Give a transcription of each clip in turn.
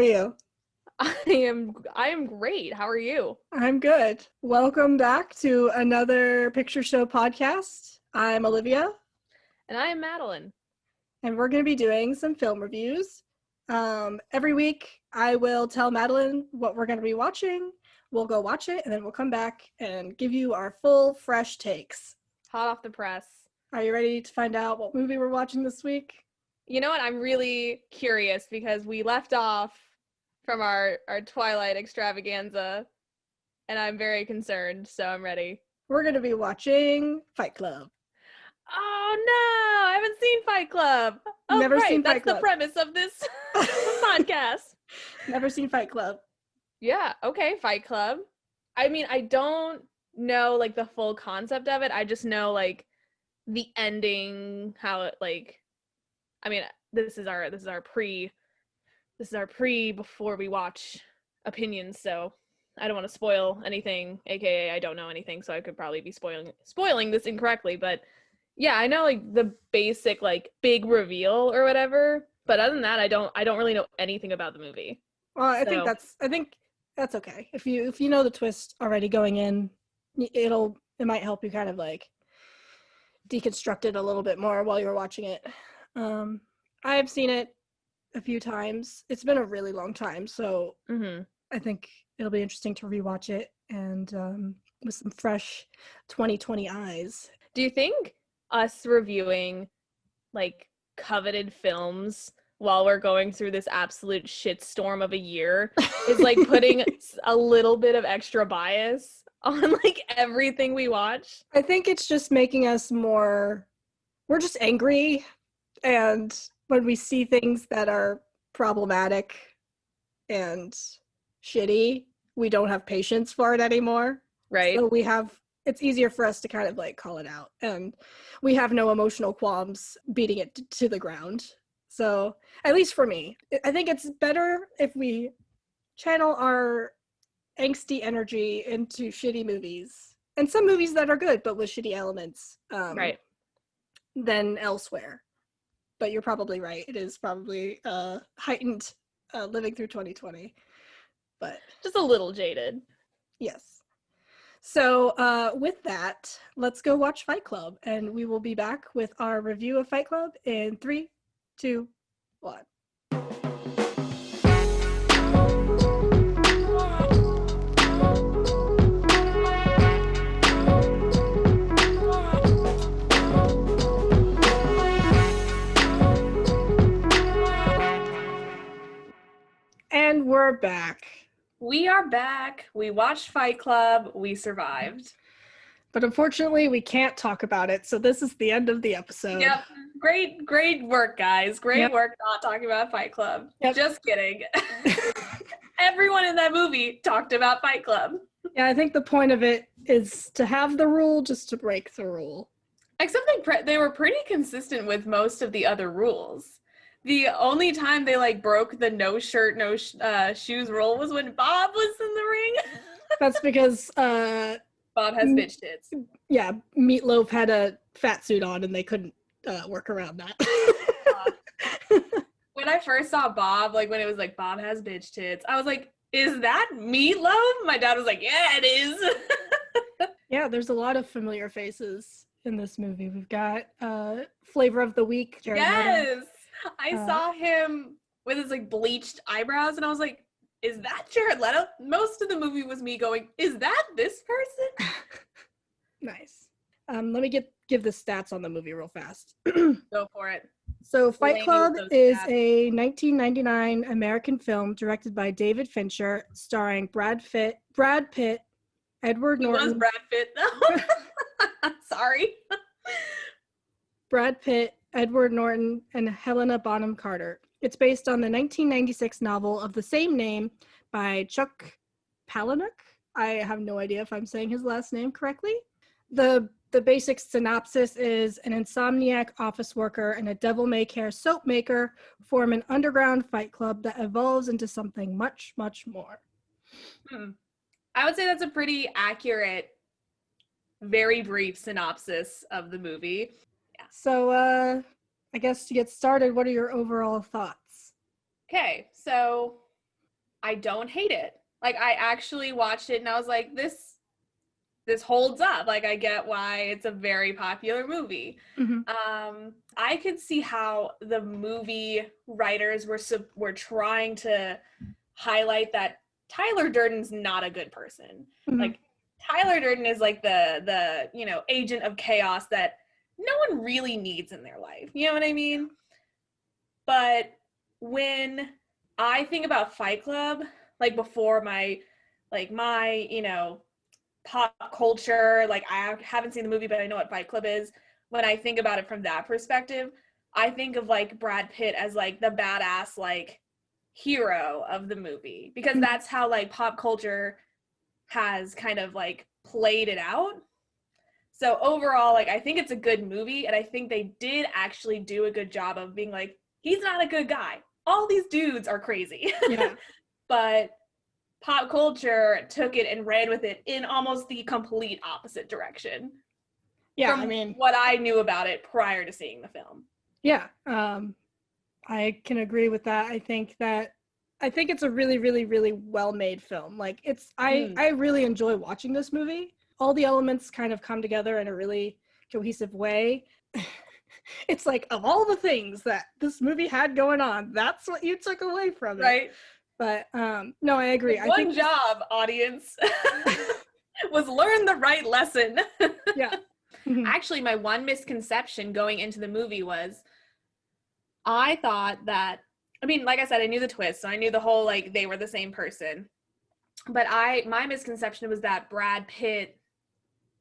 you? I am great. How are you? I'm good. Welcome back to another Picture Show podcast. I'm Olivia. And I am Madalyne. And we're going to be doing some film reviews. Every week, I will tell Madalyne what we're going to be watching. We'll go watch it, and then we'll come back and give you our full, fresh takes. Hot off the press. Are you ready to find out what movie we're watching this week? You know what? I'm really curious because we left off from our Twilight extravaganza, and I'm very concerned, so I'm ready. We're going to be watching Fight Club. Oh no! I haven't seen Fight Club. Oh, Never right. seen Fight That's Club. The premise of this podcast. Never seen Fight Club. Yeah, okay, Fight Club. I mean, I don't know, like, the full concept of it. I just know, like, the ending, how it, like, I mean, this is our pre before we watch opinions, so I don't want to spoil anything, aka I don't know anything, so I could probably be spoiling this incorrectly, but yeah, I know, like, the basic, like, big reveal or whatever, but other than that, I don't really know anything about the movie. Well, I think that's okay. If you know the twist already going in, it might help you kind of like deconstruct it a little bit more while you're watching it. I have seen it a few times. It's been a really long time, so I think it'll be interesting to rewatch it and with some fresh 2020 eyes. Do you think us reviewing, like, coveted films while we're going through this absolute shitstorm of a year is, like, putting a little bit of extra bias on, like, everything we watch? I think it's just making us we're just angry, and when we see things that are problematic and shitty, we don't have patience for it anymore. Right. So it's easier for us to kind of like call it out, and we have no emotional qualms beating it to the ground. So, at least for me, I think it's better if we channel our angsty energy into shitty movies, and some movies that are good but with shitty elements, right, than elsewhere. But you're probably right. It is probably heightened living through 2020, but just a little jaded. Yes. So with that, let's go watch Fight Club, and we will be back with our review of Fight Club in 3, 2, 1. And we're back. We are back. We watched Fight Club. We survived. But unfortunately, we can't talk about it, so this is the end of the episode. Yep. Great work, guys. Great work not talking about Fight Club. Yep. Just kidding. Everyone in that movie talked about Fight Club. Yeah, I think the point of it is to have the rule just to break the rule. Except they were pretty consistent with most of the other rules. The only time they, like, broke the no shirt, no shoes rule was when Bob was in the ring. That's because Bob has bitch tits. Yeah, Meatloaf had a fat suit on and they couldn't work around that. When I first saw Bob, like, when it was like, Bob has bitch tits, I was like, is that Meatloaf? My dad was like, yeah, it is. Yeah, there's a lot of familiar faces in this movie. We've got Flavor of the Week, Jared Leto. I saw him with his, like, bleached eyebrows, and I was like, is that Jared Leto? Most of the movie was me going, is that this person? Nice. Let me give the stats on the movie real fast. Go for it. So Fight Club is a 1999 American film directed by David Fincher, starring Brad Pitt, Edward Norton. He was Brad Pitt, though. Sorry. Brad Pitt, Edward Norton, and Helena Bonham Carter. It's based on the 1996 novel of the same name by Chuck Palahniuk. I have no idea if I'm saying his last name correctly. The basic synopsis is an insomniac office worker and a devil-may-care soap maker form an underground fight club that evolves into something much, much more. I would say that's a pretty accurate, very brief synopsis of the movie. Yeah. So, I guess to get started, what are your overall thoughts? Okay, so I don't hate it. Like, I actually watched it and I was like, this holds up. Like, I get why it's a very popular movie. I could see how the movie writers were trying to highlight that Tyler Durden's not a good person. Like, Tyler Durden is like the agent of chaos that no one really needs in their life. You know what I mean? But when I think about Fight Club, like before my pop culture, like I haven't seen the movie, but I know what Fight Club is. When I think about it from that perspective, I think of like Brad Pitt as like the badass like hero of the movie, because that's how like pop culture has kind of like played it out. So overall, like I think it's a good movie, and I think they did actually do a good job of being like, he's not a good guy. All these dudes are crazy. Yeah. But pop culture took it and ran with it in almost the complete opposite direction. Yeah, from I mean, what I knew about it prior to seeing the film. Yeah, I can agree with that. I think it's a really, really, really well-made film. Like I really enjoy watching this movie. All the elements kind of come together in a really cohesive way. It's like, of all the things that this movie had going on, that's what you took away from it. Right. But no, I agree. I think job, audience, was learn the right lesson. Yeah. Actually, my one misconception going into the movie was, I thought that, I mean, like I said, I knew the twist, so I knew the whole, like, they were the same person. But my misconception was that Brad Pitt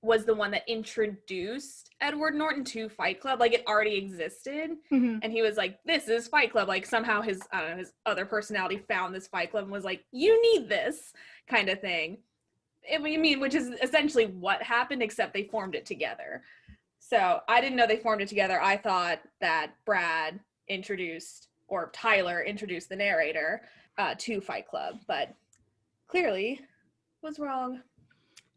was the one that introduced Edward Norton to Fight Club. Like, it already existed. And he was like, this is Fight Club. Like, somehow his other personality found this Fight Club and was like, you need this kind of thing. I mean, which is essentially what happened, except they formed it together. So I didn't know they formed it together. I thought that Brad introduced, or Tyler introduced the narrator to Fight Club, but clearly was wrong.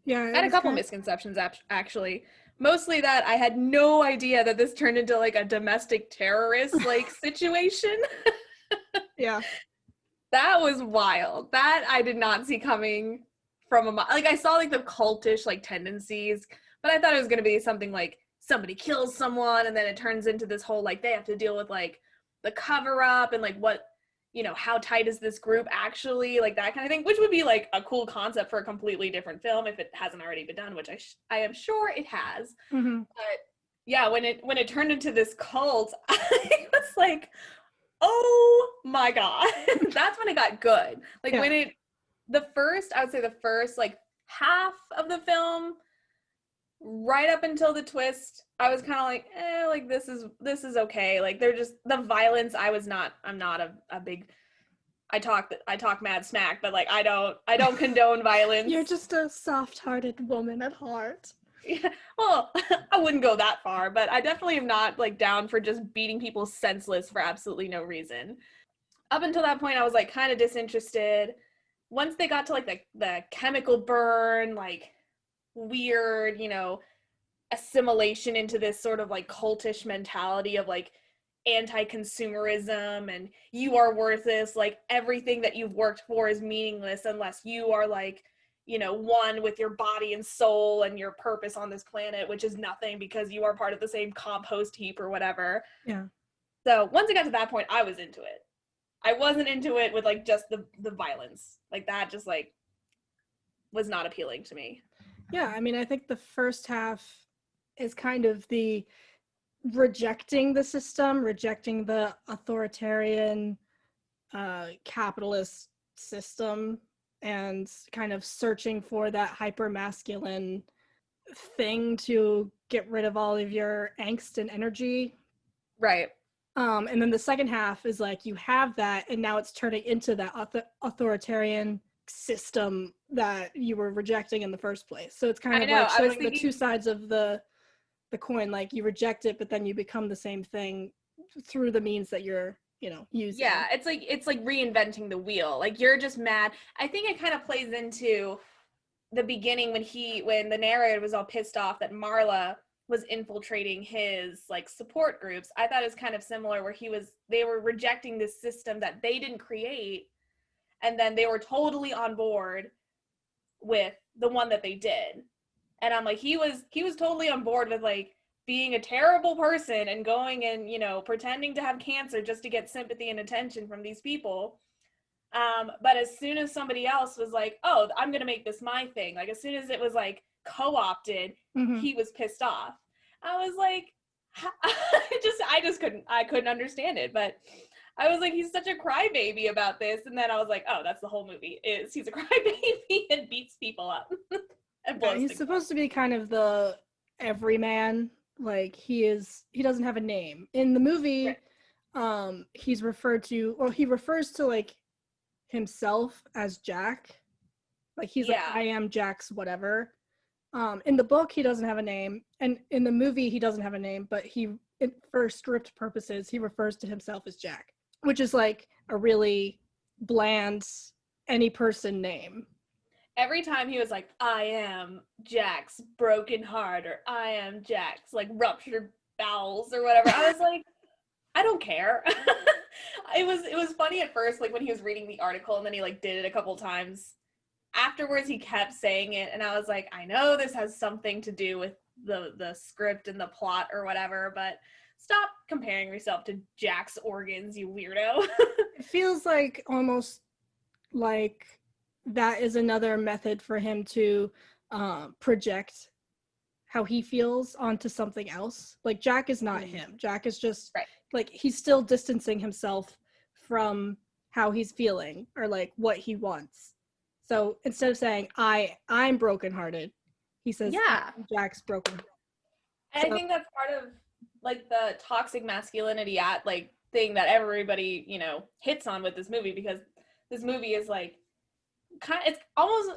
Yeah, I had a couple misconceptions, actually. Mostly that I had no idea that this turned into like a domestic terrorist like situation. Yeah. That was wild. That I did not see coming from like, I saw like the cultish like tendencies, but I thought it was going to be something like somebody kills someone and then it turns into this whole like they have to deal with like the cover up and like what, how tight is this group actually, like that kind of thing, which would be like a cool concept for a completely different film if it hasn't already been done, which I am sure it has. But yeah, when it turned into this cult, I was like, oh my god. That's when it got good. Like when I would say the first like half of the film, right up until the twist, I was kind of like, like this is okay. Like they're just, the violence, I'm not a big, I talk mad smack, but like I don't condone violence. You're just a soft-hearted woman at heart. Yeah, well, I wouldn't go that far, but I definitely am not like down for just beating people senseless for absolutely no reason. Up until that point, I was like kind of disinterested. Once they got to like the chemical burn, like weird, assimilation into this sort of like cultish mentality of like anti-consumerism and you are worthless, like everything that you've worked for is meaningless unless you are like, one with your body and soul and your purpose on this planet, which is nothing because you are part of the same compost heap or whatever. Yeah. So once it got to that point, I was into it. I wasn't into it with like just the violence. Like that just like was not appealing to me. Yeah, I mean, I think the first half is kind of the rejecting the system, rejecting the authoritarian capitalist system, and kind of searching for that hyper-masculine thing to get rid of all of your angst and energy. Right. And then the second half is like you have that, and now it's turning into that authoritarian system that you were rejecting in the first place. So it's kind of like showing the two sides of the coin. Like you reject it, but then you become the same thing through the means that you're using. Yeah, it's like reinventing the wheel. Like you're just mad. I think it kind of plays into the beginning when the narrator was all pissed off that Marla was infiltrating his like support groups. I thought it was kind of similar where they were rejecting this system that they didn't create, and then they were totally on board with the one that they did. And I'm like, he was totally on board with like being a terrible person and going and, you know, pretending to have cancer just to get sympathy and attention from these people. But as soon as somebody else was like, oh, I'm going to make this my thing, like as soon as it was like co-opted, he was pissed off. I was like, I couldn't understand it. But I was like, he's such a crybaby about this. And then I was like, oh, that's the whole movie, is he's a crybaby and beats people up. And yeah, he's supposed to be kind of the everyman. Like he doesn't have a name. In the movie, right. He refers to like himself as Jack. Like he's like, I am Jack's whatever. In the book, he doesn't have a name. And in the movie, he doesn't have a name, but for script purposes, he refers to himself as Jack, which is like a really bland, any person name. Every time he was like, I am Jack's broken heart, or I am Jack's like ruptured bowels or whatever, I was like, I don't care. It was funny at first, like when he was reading the article and then he like did it a couple times. Afterwards, he kept saying it, and I was like, I know this has something to do with the script and the plot or whatever, but stop comparing yourself to Jack's organs, you weirdo. It feels like almost like that is another method for him to project how he feels onto something else. Like Jack is not him. Jack is just like, he's still distancing himself from how he's feeling or like what he wants. So instead of saying I'm brokenhearted, he says Jack's broken. And I think that's part of like the toxic masculinity like thing that everybody, you know, hits on with this movie, because this movie is like it's almost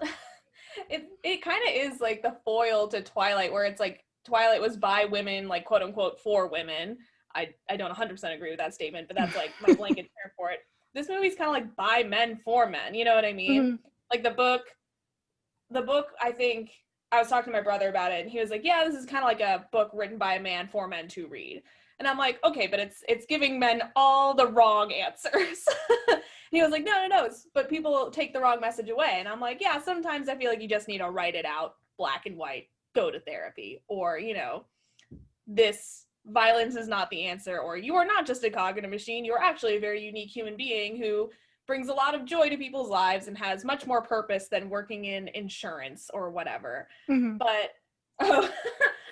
it kind of is like the foil to Twilight, where it's like Twilight was by women, like quote unquote for women. I don't 100% agree with that statement, but that's like my blanket term for it. This movie's kind of like by men for men, you know what I mean? Like the book, I think I was talking to my brother about it, and he was like, yeah, this is kind of like a book written by a man for men to read. And I'm like, okay, but it's giving men all the wrong answers. And he was like, no, but people take the wrong message away. And I'm like, yeah, sometimes I feel like you just need to write it out, black and white, go to therapy, or, you know, this violence is not the answer, or you are not just a cog in a machine, you're actually a very unique human being who brings a lot of joy to people's lives and has much more purpose than working in insurance or whatever. But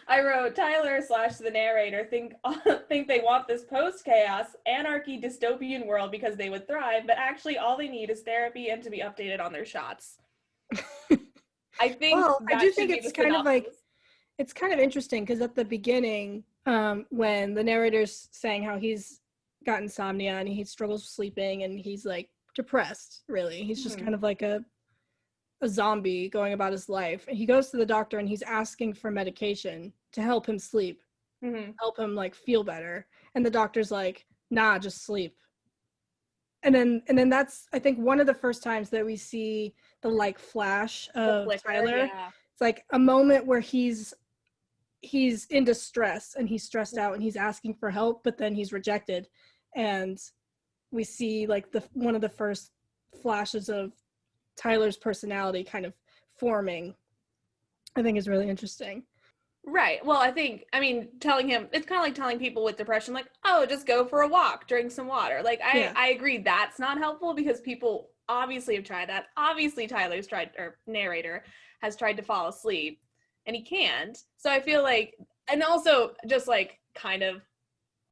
I wrote, Tyler / the narrator think they want this post-chaos, anarchy, dystopian world because they would thrive, but actually all they need is therapy and to be updated on their shots. I think I do think it's kind of like, it's kind of interesting because at the beginning, when the narrator's saying how he's got insomnia and he struggles with sleeping and he's like depressed, really. He's just kind of like a zombie going about his life. And he goes to the doctor and he's asking for medication to help him sleep, help him like feel better. And the doctor's like, nah, just sleep. And then that's, I think, one of the first times that we see the like flash of Tyler. Yeah. It's like a moment where he's in distress and he's stressed out and he's asking for help, but then he's rejected. And we see like one of the first flashes of Tyler's personality kind of forming. I think is really interesting. Right. Well, I mean, telling him, it's kind of like telling people with depression, like, oh, just go for a walk, drink some water. Like, I agree that's not helpful, because people obviously have tried that. Obviously Tyler's tried, or narrator has tried to fall asleep and he can't. So I feel like, and also just like kind of,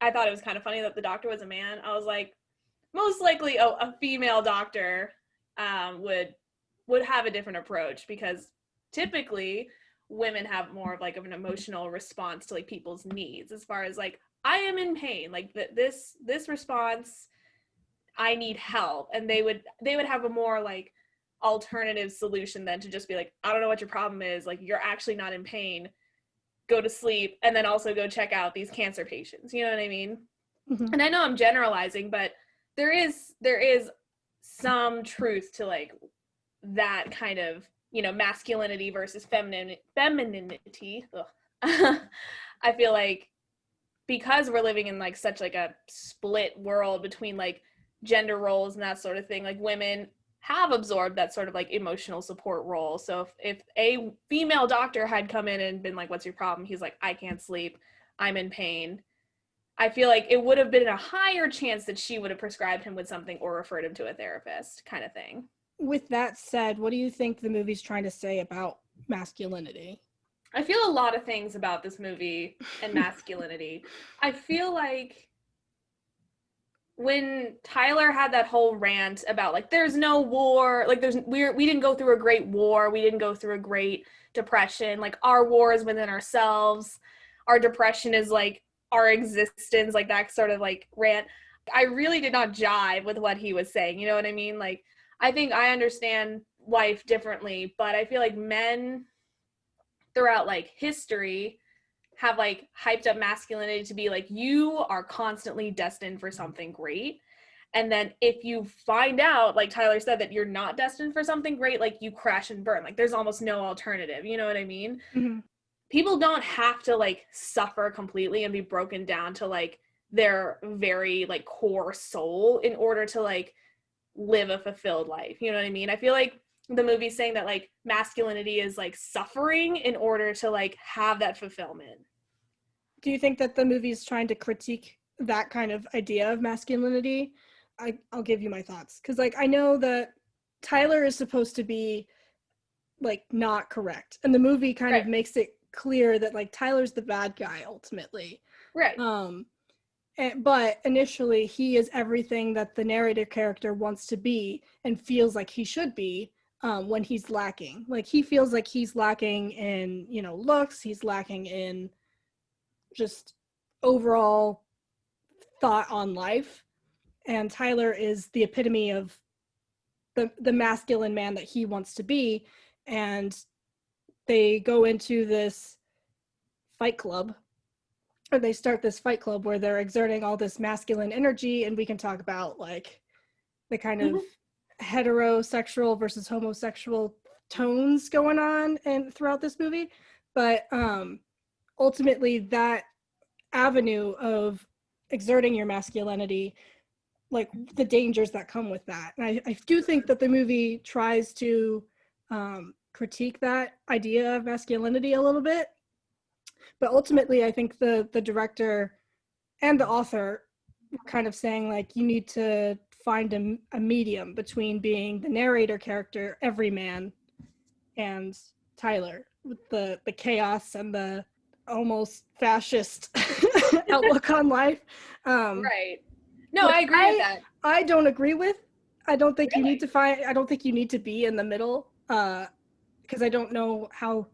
I thought it was kind of funny that the doctor was a man. I was like, most likely a female doctor would have a different approach, because typically women have more of like of an emotional response to like people's needs, as far as like, I am in pain, like this response, I need help. And they would have a more like alternative solution than to just be like, I don't know what your problem is, like you're actually not in pain, go to sleep, and then also go check out these cancer patients, you know what I mean? And I know I'm generalizing, but there is some truth to like that kind of, you know, masculinity versus femininity. I feel like because we're living in like such like a split world between like gender roles and that sort of thing, like women have absorbed that sort of like emotional support role. So if a female doctor had come in and been like, what's your problem? He's like, I can't sleep, I'm in pain. I feel like it would have been a higher chance that she would have prescribed him with something or referred him to a therapist, kind of thing. With that said, what do you think the movie's trying to say about masculinity? I feel a lot of things about this movie and masculinity. I feel like when Tyler had that whole rant about like there's no war, like we didn't go through a great war, we didn't go through a great depression, like our war is within ourselves, our depression is like our existence, like that sort of like rant. I really did not jive with what he was saying, you know what I mean? Like I think I understand life differently, but I feel like men throughout like history have like hyped up masculinity to be like, you are constantly destined for something great. And then if you find out, like Tyler said, that you're not destined for something great, like you crash and burn. Like there's almost no alternative. You know what I mean? Mm-hmm. People don't have to like suffer completely and be broken down to like their very like core soul in order to like live a fulfilled life. You know what I mean? I feel like the movie's saying that like masculinity is like suffering in order to like have that fulfillment. Do you think that the movie's trying to critique that kind of idea of masculinity? I'll give you my thoughts. Because like I know that Tyler is supposed to be like not correct. And the movie kind of makes it clear that like Tyler's the bad guy ultimately. Right. But initially he is everything that the narrator character wants to be and feels like he should be when he's lacking. Like he feels like he's lacking in, you know, looks, he's lacking in just overall thought on life. And Tyler is the epitome of the masculine man that he wants to be. And they go into this fight club, or they start this fight club where they're exerting all this masculine energy. And we can talk about like the kind of heterosexual versus homosexual tones going on and throughout this movie. But ultimately that avenue of exerting your masculinity, like the dangers that come with that. And I do think that the movie tries to critique that idea of masculinity a little bit. But ultimately, I think the director and the author were kind of saying like, you need to find a medium between being the narrator character, everyman, and Tyler, with the chaos and the almost fascist outlook on life. Right. No, I agree with that. I don't agree with. I don't think you need to I don't think you need to be in the middle, because I don't know how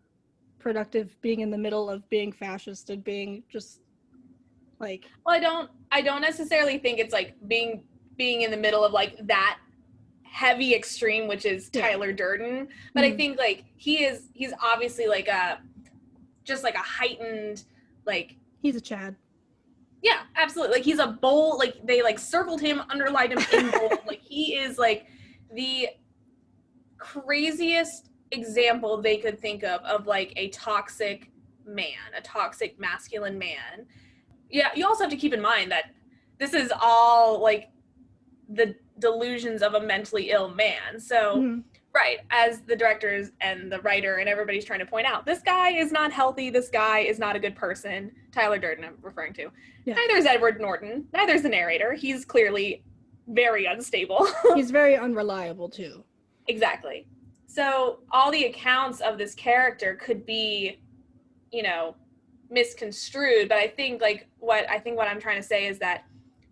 productive being in the middle of being fascist and being just like. Well, I don't necessarily think it's like being in the middle of like that heavy extreme, which is Tyler Durden. But I think like he's obviously like just like a heightened, like he's a Chad. Yeah, absolutely. Like he's a bold, like they like circled him, underlined him in bold. Like he is like the craziest example they could think of like a toxic man, a toxic masculine man. Yeah, you also have to keep in mind that this is all like the delusions of a mentally ill man. So right, as the directors and the writer and everybody's trying to point out, this guy is not healthy, this guy is not a good person. Tyler Durden I'm referring to. Neither is Edward Norton, neither is the narrator. He's clearly very unstable. He's very unreliable too. Exactly. So all the accounts of this character could be, you know, misconstrued, but I think what I'm trying to say is that,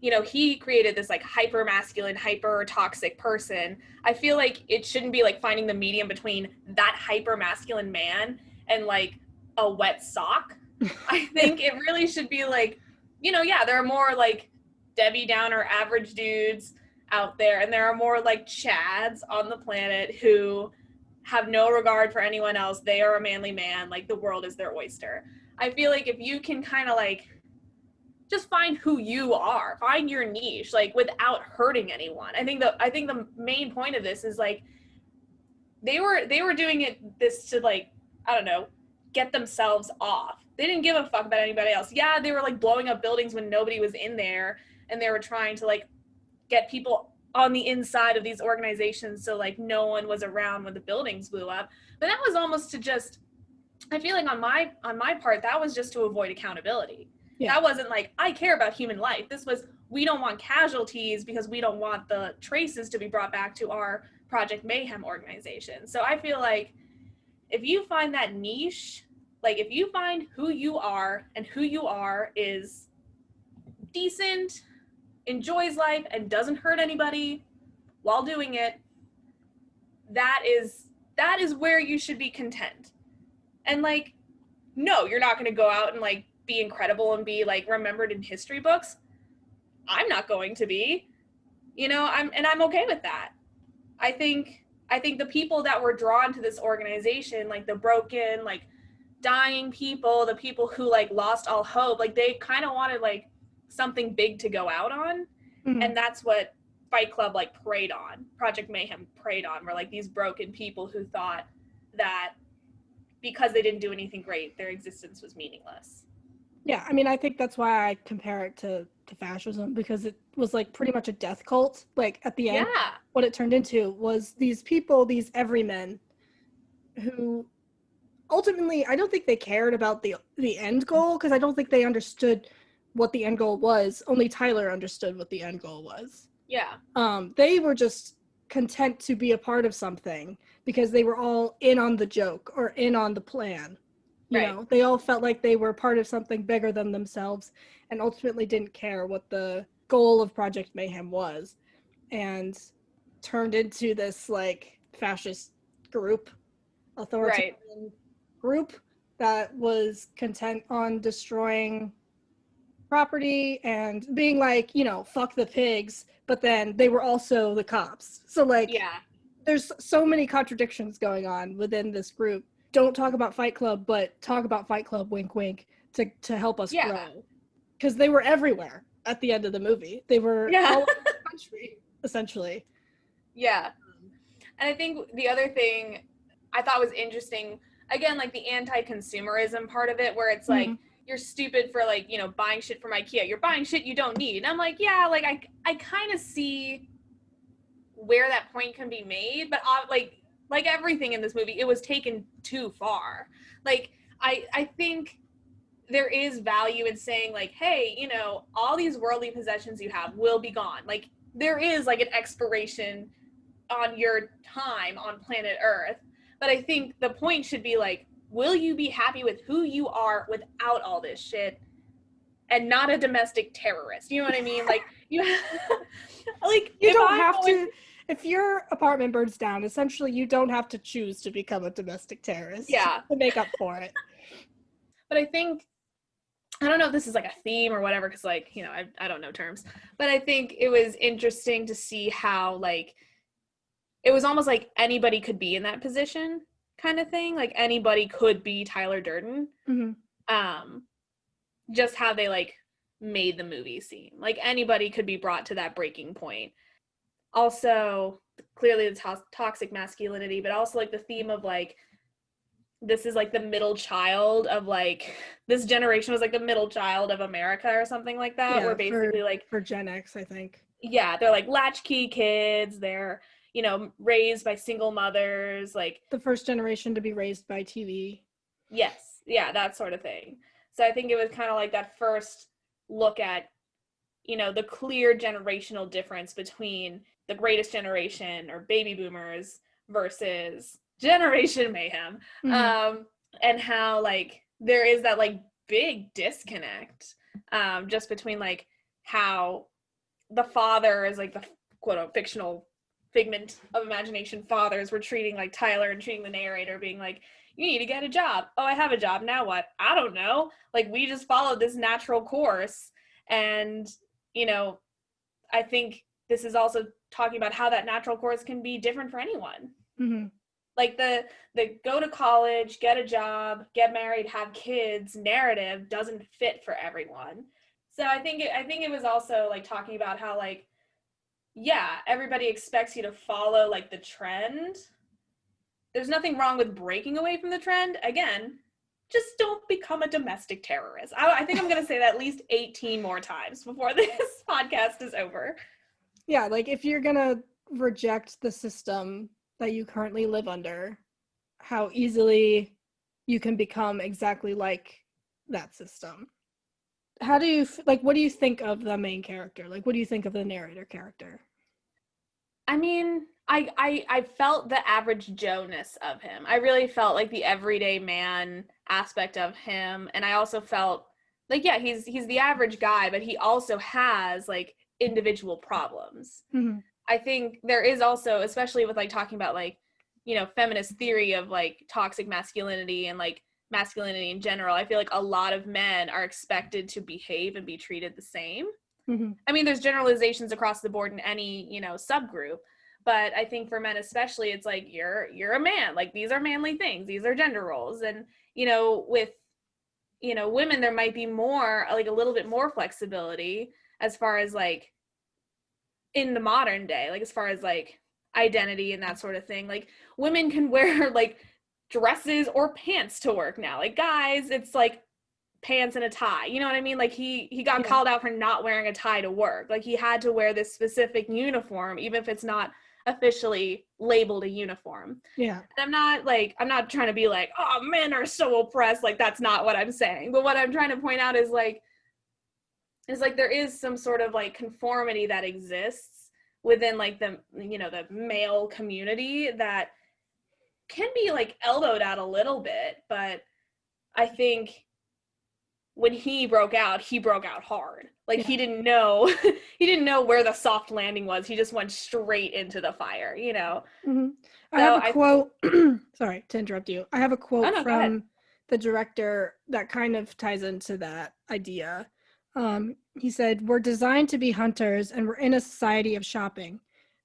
you know, he created this like hyper masculine, hyper toxic person. I feel like it shouldn't be like finding the medium between that hyper masculine man and like a wet sock. I think it really should be like, you know, yeah, there are more like Debbie Downer average dudes out there, and there are more like Chads on the planet who have no regard for anyone else. They are a manly man, like the world is their oyster. I feel like if you can kind of like just find who you are, find your niche, like without hurting anyone. I think the main point of this is like they were doing this to like, I don't know, get themselves off. They didn't give a fuck about anybody else. Yeah, they were like blowing up buildings when nobody was in there, and they were trying to like get people on the inside of these organizations, so like no one was around when the buildings blew up. But that was almost to just, I feel like on my part, that was just to avoid accountability. Yeah. That wasn't like, I care about human life. This was, we don't want casualties because we don't want the traces to be brought back to our Project Mayhem organization. So I feel like if you find that niche, like if you find who you are and who you are is decent, enjoys life, and doesn't hurt anybody while doing it, that is where you should be content. And like, no, you're not going to go out and like be incredible and be like remembered in history books. I'm not going to be, I'm okay with that. I think the people that were drawn to this organization, like the broken, like dying people, the people who like lost all hope, like they kind of wanted like something big to go out on. Mm-hmm. And that's what Fight Club like preyed on, Project Mayhem preyed on, were like these broken people who thought that because they didn't do anything great, their existence was meaningless. Yeah, I mean, I think that's why I compare it to fascism, because it was like pretty much a death cult. Like at the end, what it turned into was these people, these everymen, who ultimately, I don't think they cared about the end goal, because I don't think they understood what the end goal was. Only Tyler understood what the end goal was. Yeah. They were just content to be a part of something because they were all in on the joke or in on the plan. You know, they all felt like they were part of something bigger than themselves and ultimately didn't care what the goal of Project Mayhem was, and turned into this like fascist group, authoritarian group that was content on destroying property and being like, fuck the pigs, but then they were also the cops. So like, there's so many contradictions going on within this group. Don't talk about Fight Club, but talk about Fight Club, wink, wink, to help us grow. Because they were everywhere at the end of the movie. They were all over the country, essentially. Yeah. And I think the other thing I thought was interesting, again, like the anti-consumerism part of it, where it's like, you're stupid for like, buying shit from IKEA. You're buying shit you don't need. And I'm like, yeah, like I kind of see where that point can be made, but like everything in this movie, it was taken too far. Like, I think there is value in saying like, hey, all these worldly possessions you have will be gone. Like, there is like an expiration on your time on planet Earth. But I think the point should be like, will you be happy with who you are without all this shit and not a domestic terrorist? You know what I mean? Like, you don't have to. If your apartment burns down, essentially you don't have to choose to become a domestic terrorist to make up for it. But I think, I don't know if this is like a theme or whatever, because like, I don't know terms, but I think it was interesting to see how like, it was almost like anybody could be in that position kind of thing. Like anybody could be Tyler Durden. Mm-hmm. Just how they like made the movie seem. Like anybody could be brought to that breaking point. Also, clearly the toxic masculinity, but also like the theme of like, this is like the middle child of like, this generation was like the middle child of America or something like that. Where basically for Gen X, I think. Yeah, they're like latchkey kids. They're, raised by single mothers, like the first generation to be raised by TV. Yes. Yeah, that sort of thing. So I think it was kind of like that first look at, the clear generational difference between the greatest generation or baby boomers versus Generation Mayhem. Mm-hmm. And how like there is that like big disconnect just between like how the father is like the quote fictional figment of imagination fathers were treating like Tyler and treating the narrator being like, you need to get a job. Oh, I have a job. Now what? I don't know. Like, we just followed this natural course. And, I think this is also talking about how that natural course can be different for anyone. Mm-hmm. Like the go to college, get a job, get married, have kids narrative doesn't fit for everyone. So I think it was also like talking about how like, yeah, everybody expects you to follow like the trend. There's nothing wrong with breaking away from the trend. Again, just don't become a domestic terrorist. I think I'm going to say that at least 18 more times before this podcast is over. Yeah, like if you're gonna reject the system that you currently live under, how easily you can become exactly like that system. How do you like? What do you think of the main character? Like, what do you think of the narrator character? I mean, I felt the average Joe-ness of him. I really felt like the everyday man aspect of him, and I also felt like, yeah, he's the average guy, but he also has like individual problems. Mm-hmm. I think there is also, especially with like talking about like, feminist theory of like toxic masculinity and like masculinity in general, I feel like a lot of men are expected to behave and be treated the same. Mm-hmm. I mean, there's generalizations across the board in any, subgroup, but I think for men especially, it's like you're a man. Like these are manly things. These are gender roles. And, with, women, there might be more, like a little bit more flexibility as far as like in the modern day, like as far as like identity and that sort of thing. Like women can wear like dresses or pants to work now. Like guys, it's like pants and a tie. You know what I mean? Like he got called out for not wearing a tie to work. Like he had to wear this specific uniform, even if it's not officially labeled a uniform. Yeah. And I'm not trying to be like, oh, men are so oppressed. Like that's not what I'm saying. But what I'm trying to point out is like there is some sort of like conformity that exists within like the the male community that can be like elbowed out a little bit, but I think when he broke out hard. Like he didn't know he didn't know where the soft landing was. He just went straight into the fire, Mm-hmm. I So have a quote. Sorry to interrupt you. I have a quote no, from the director that kind of ties into that idea. He said, "We're designed to be hunters, and we're in a society of shopping.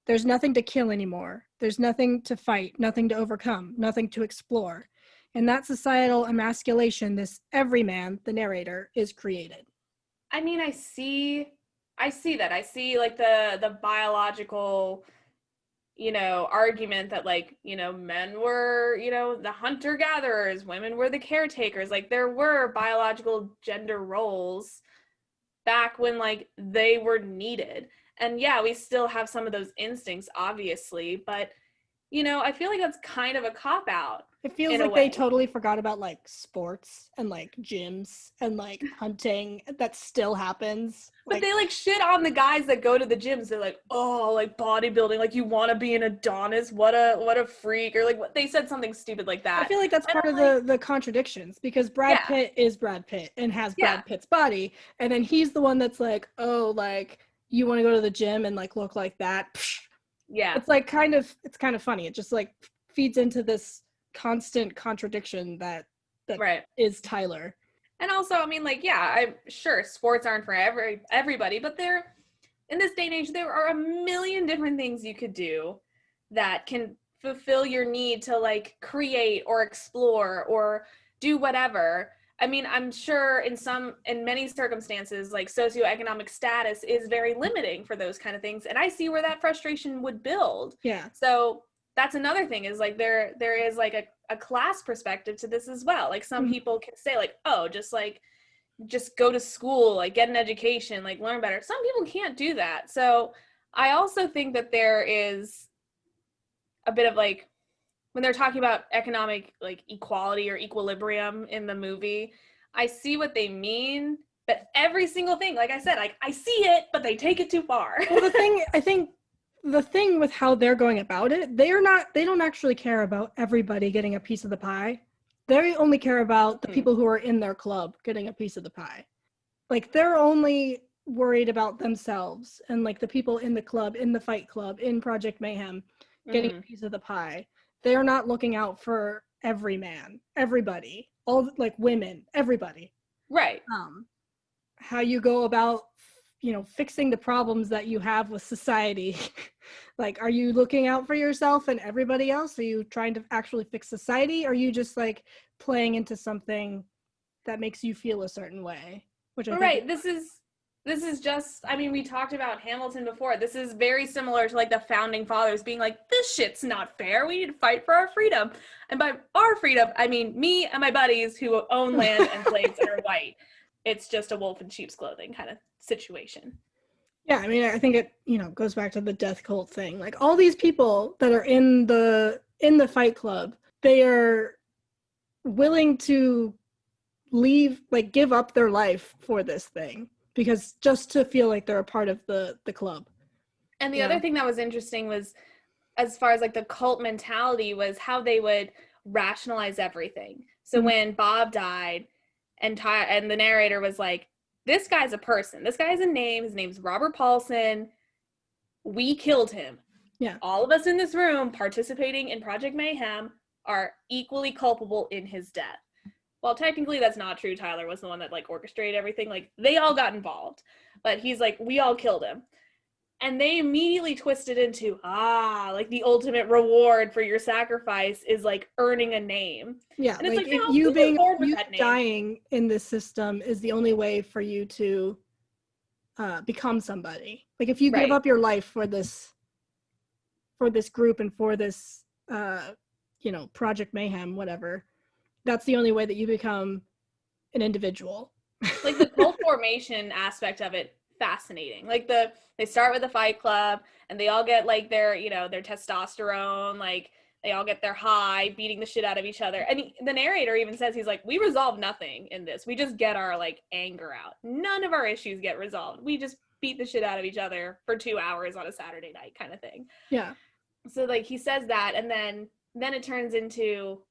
There's nothing to kill anymore. There's nothing to fight, nothing to overcome, nothing to explore. In that societal emasculation, this everyman, the narrator, is created." I mean, I see that. I see like the biological argument that like, men were, the hunter gatherers, women were the caretakers. Like there were biological gender roles back when like they were needed. And yeah, we still have some of those instincts, obviously, but I feel like that's kind of a cop out. It feels like they totally forgot about like sports and like gyms and like hunting that still happens. But they like shit on the guys that go to the gyms. They're like, oh, like bodybuilding, like you want to be an Adonis, what a freak, or like what they said something stupid like that. I feel like that's part of the contradictions because Brad Pitt is Brad Pitt and has Brad Pitt's body, and then he's the one that's like, oh, like you want to go to the gym and like look like that. Psh. Yeah, it's like it's kind of funny. It just like feeds into this constant contradiction that is Tyler. And also, I mean, like, yeah, I'm sure sports aren't for everybody, but in this day and age, there are a million different things you could do that can fulfill your need to like create or explore or do whatever. I mean, I'm sure in many circumstances, like socioeconomic status is very limiting for those kind of things. And I see where that frustration would build. Yeah. So that's another thing is like there is like a class perspective to this as well. Like some people can say like, oh, just go to school, like get an education, like learn better. Some people can't do that. So I also think that there is a bit of like, when they're talking about economic like equality or equilibrium in the movie, I see what they mean, but every single thing, like I said, like I see it, but they take it too far. Well, I think the thing with how they're going about it, they don't actually care about everybody getting a piece of the pie. They only care about the people who are in their club getting a piece of the pie. Like they're only worried about themselves and like the people in the club, in the fight club, in Project Mayhem getting a piece of the pie. They're not looking out for every man, everybody, all like women, everybody. Right. How you go about, fixing the problems that you have with society. Like, are you looking out for yourself and everybody else? Are you trying to actually fix society? Or are you just like playing into something that makes you feel a certain way? Which I think this is just, I mean, we talked about Hamilton before. This is very similar to like the founding fathers being like, this shit's not fair. We need to fight for our freedom. And by our freedom, I mean me and my buddies who own land and slaves and are white. It's just a wolf in sheep's clothing kind of situation. Yeah, I mean, I think it, goes back to the death cult thing. Like all these people that are in the Fight Club, they are willing to leave, like give up their life for this thing because just to feel like they're a part of the club. And the other thing that was interesting was, as far as like the cult mentality, was how they would rationalize everything. So when Bob died, and the narrator was like, this guy's a person. This guy has a name. His name's Robert Paulson. We killed him. Yeah. All of us in this room participating in Project Mayhem are equally culpable in his death. Well, technically that's not true. Tyler was the one that like orchestrated everything. Like they all got involved, but he's like, we all killed him. And they immediately twisted into, like the ultimate reward for your sacrifice is like earning a name. Yeah, and it's like no, you dying in this system is the only way for you to become somebody. Like if you give up your life for this group and for this Project Mayhem, whatever, that's the only way that you become an individual. Like the cult formation aspect of it, fascinating. Like they start with the Fight Club and they all get like their testosterone, like they all get their high, beating the shit out of each other. And the narrator even says, he's like, we resolve nothing in this. We just get our like anger out. None of our issues get resolved. We just beat the shit out of each other for 2 hours on a Saturday night kind of thing. Yeah. So like he says that, and then it turns into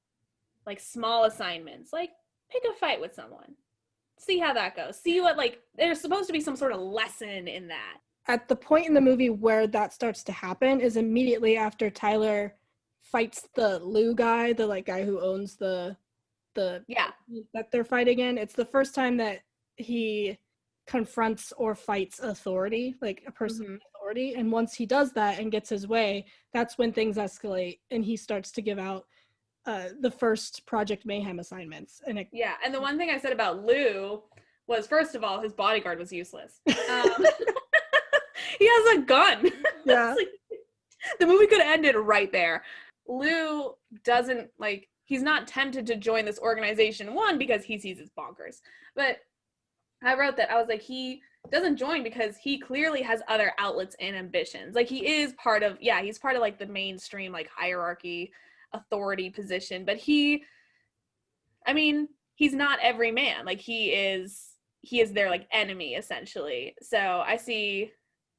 like small assignments, like pick a fight with someone. See how that goes. See what, like, there's supposed to be some sort of lesson in that. At the point in the movie where that starts to happen is immediately after Tyler fights the Lou guy, the like guy who owns the that they're fighting in. It's the first time that he confronts or fights authority, like a person with authority. And once he does that and gets his way, that's when things escalate and he starts to give out the first Project Mayhem assignments. And and the one thing I said about Lou was, first of all, his bodyguard was useless. He has a gun. Yeah. Like, the movie could have ended right there. Lou doesn't, like, he's not tempted to join this organization, one, because he sees it's bonkers. But I wrote that, I was like, he doesn't join because he clearly has other outlets and ambitions. Like, he is part of, he's part of, like, the mainstream, like, hierarchy, authority position. But he's not every man. Like, he is their, like, enemy, essentially. So I see...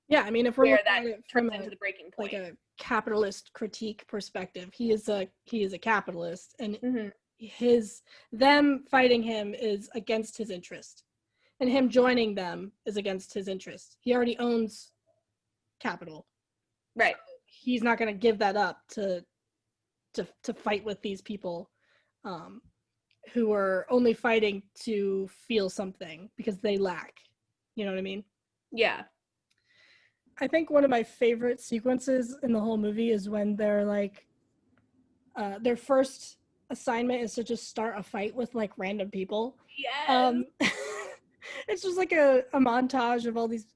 Yeah, I mean, if we're looking that at it turns from into the breaking point, like a capitalist critique perspective, he is a capitalist, and them fighting him is against his interest, and him joining them is against his interest. He already owns capital, right? So he's not going to give that up to fight with these people, who are only fighting to feel something because they lack. You know what I mean? Yeah. I think one of my favorite sequences in the whole movie is when they're like, their first assignment is to just start a fight with like random people. Yes. It's just like a montage of all these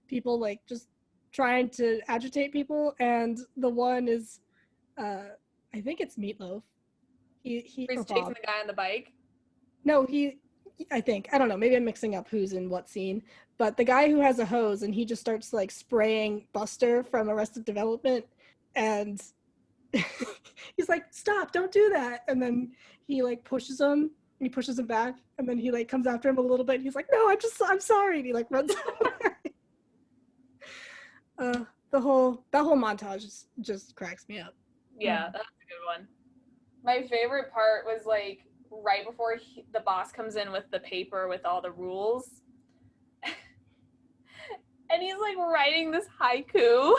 people like just trying to agitate people, and the one is, I think it's Meatloaf. He's chasing the guy on the bike. No, I don't know, maybe I'm mixing up who's in what scene, but the guy who has a hose and he just starts like spraying Buster from Arrested Development, and he's like, stop, don't do that. And then he like pushes him back, and then he like comes after him a little bit and he's like, no, I'm sorry, and he like runs away. That whole montage just cracks me up. Yeah, that's a good one. My favorite part was like right before the boss comes in with the paper with all the rules, and he's like writing this haiku.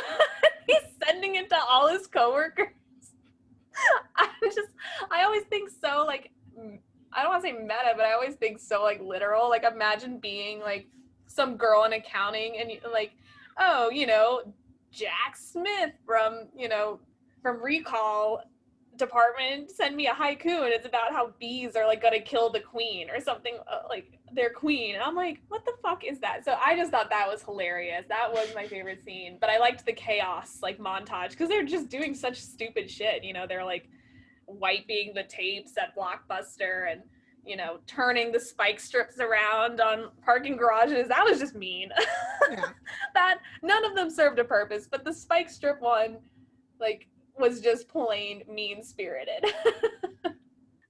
He's sending it to all his coworkers. I always think so, like, I don't want to say meta, but I always think so, like, literal. Like, imagine being like some girl in accounting and like, oh, Jack Smith from Recall department send me a haiku, and it's about how bees are like gonna kill the queen or something, like their queen, and I'm like, what the fuck is that? So I just thought that was hilarious. That was my favorite scene. But I liked the chaos like montage because they're just doing such stupid shit. They're like wiping the tapes at Blockbuster, and turning the spike strips around on parking garages. That was just mean. Yeah. That none of them served a purpose, but the spike strip one, like, was just plain mean-spirited.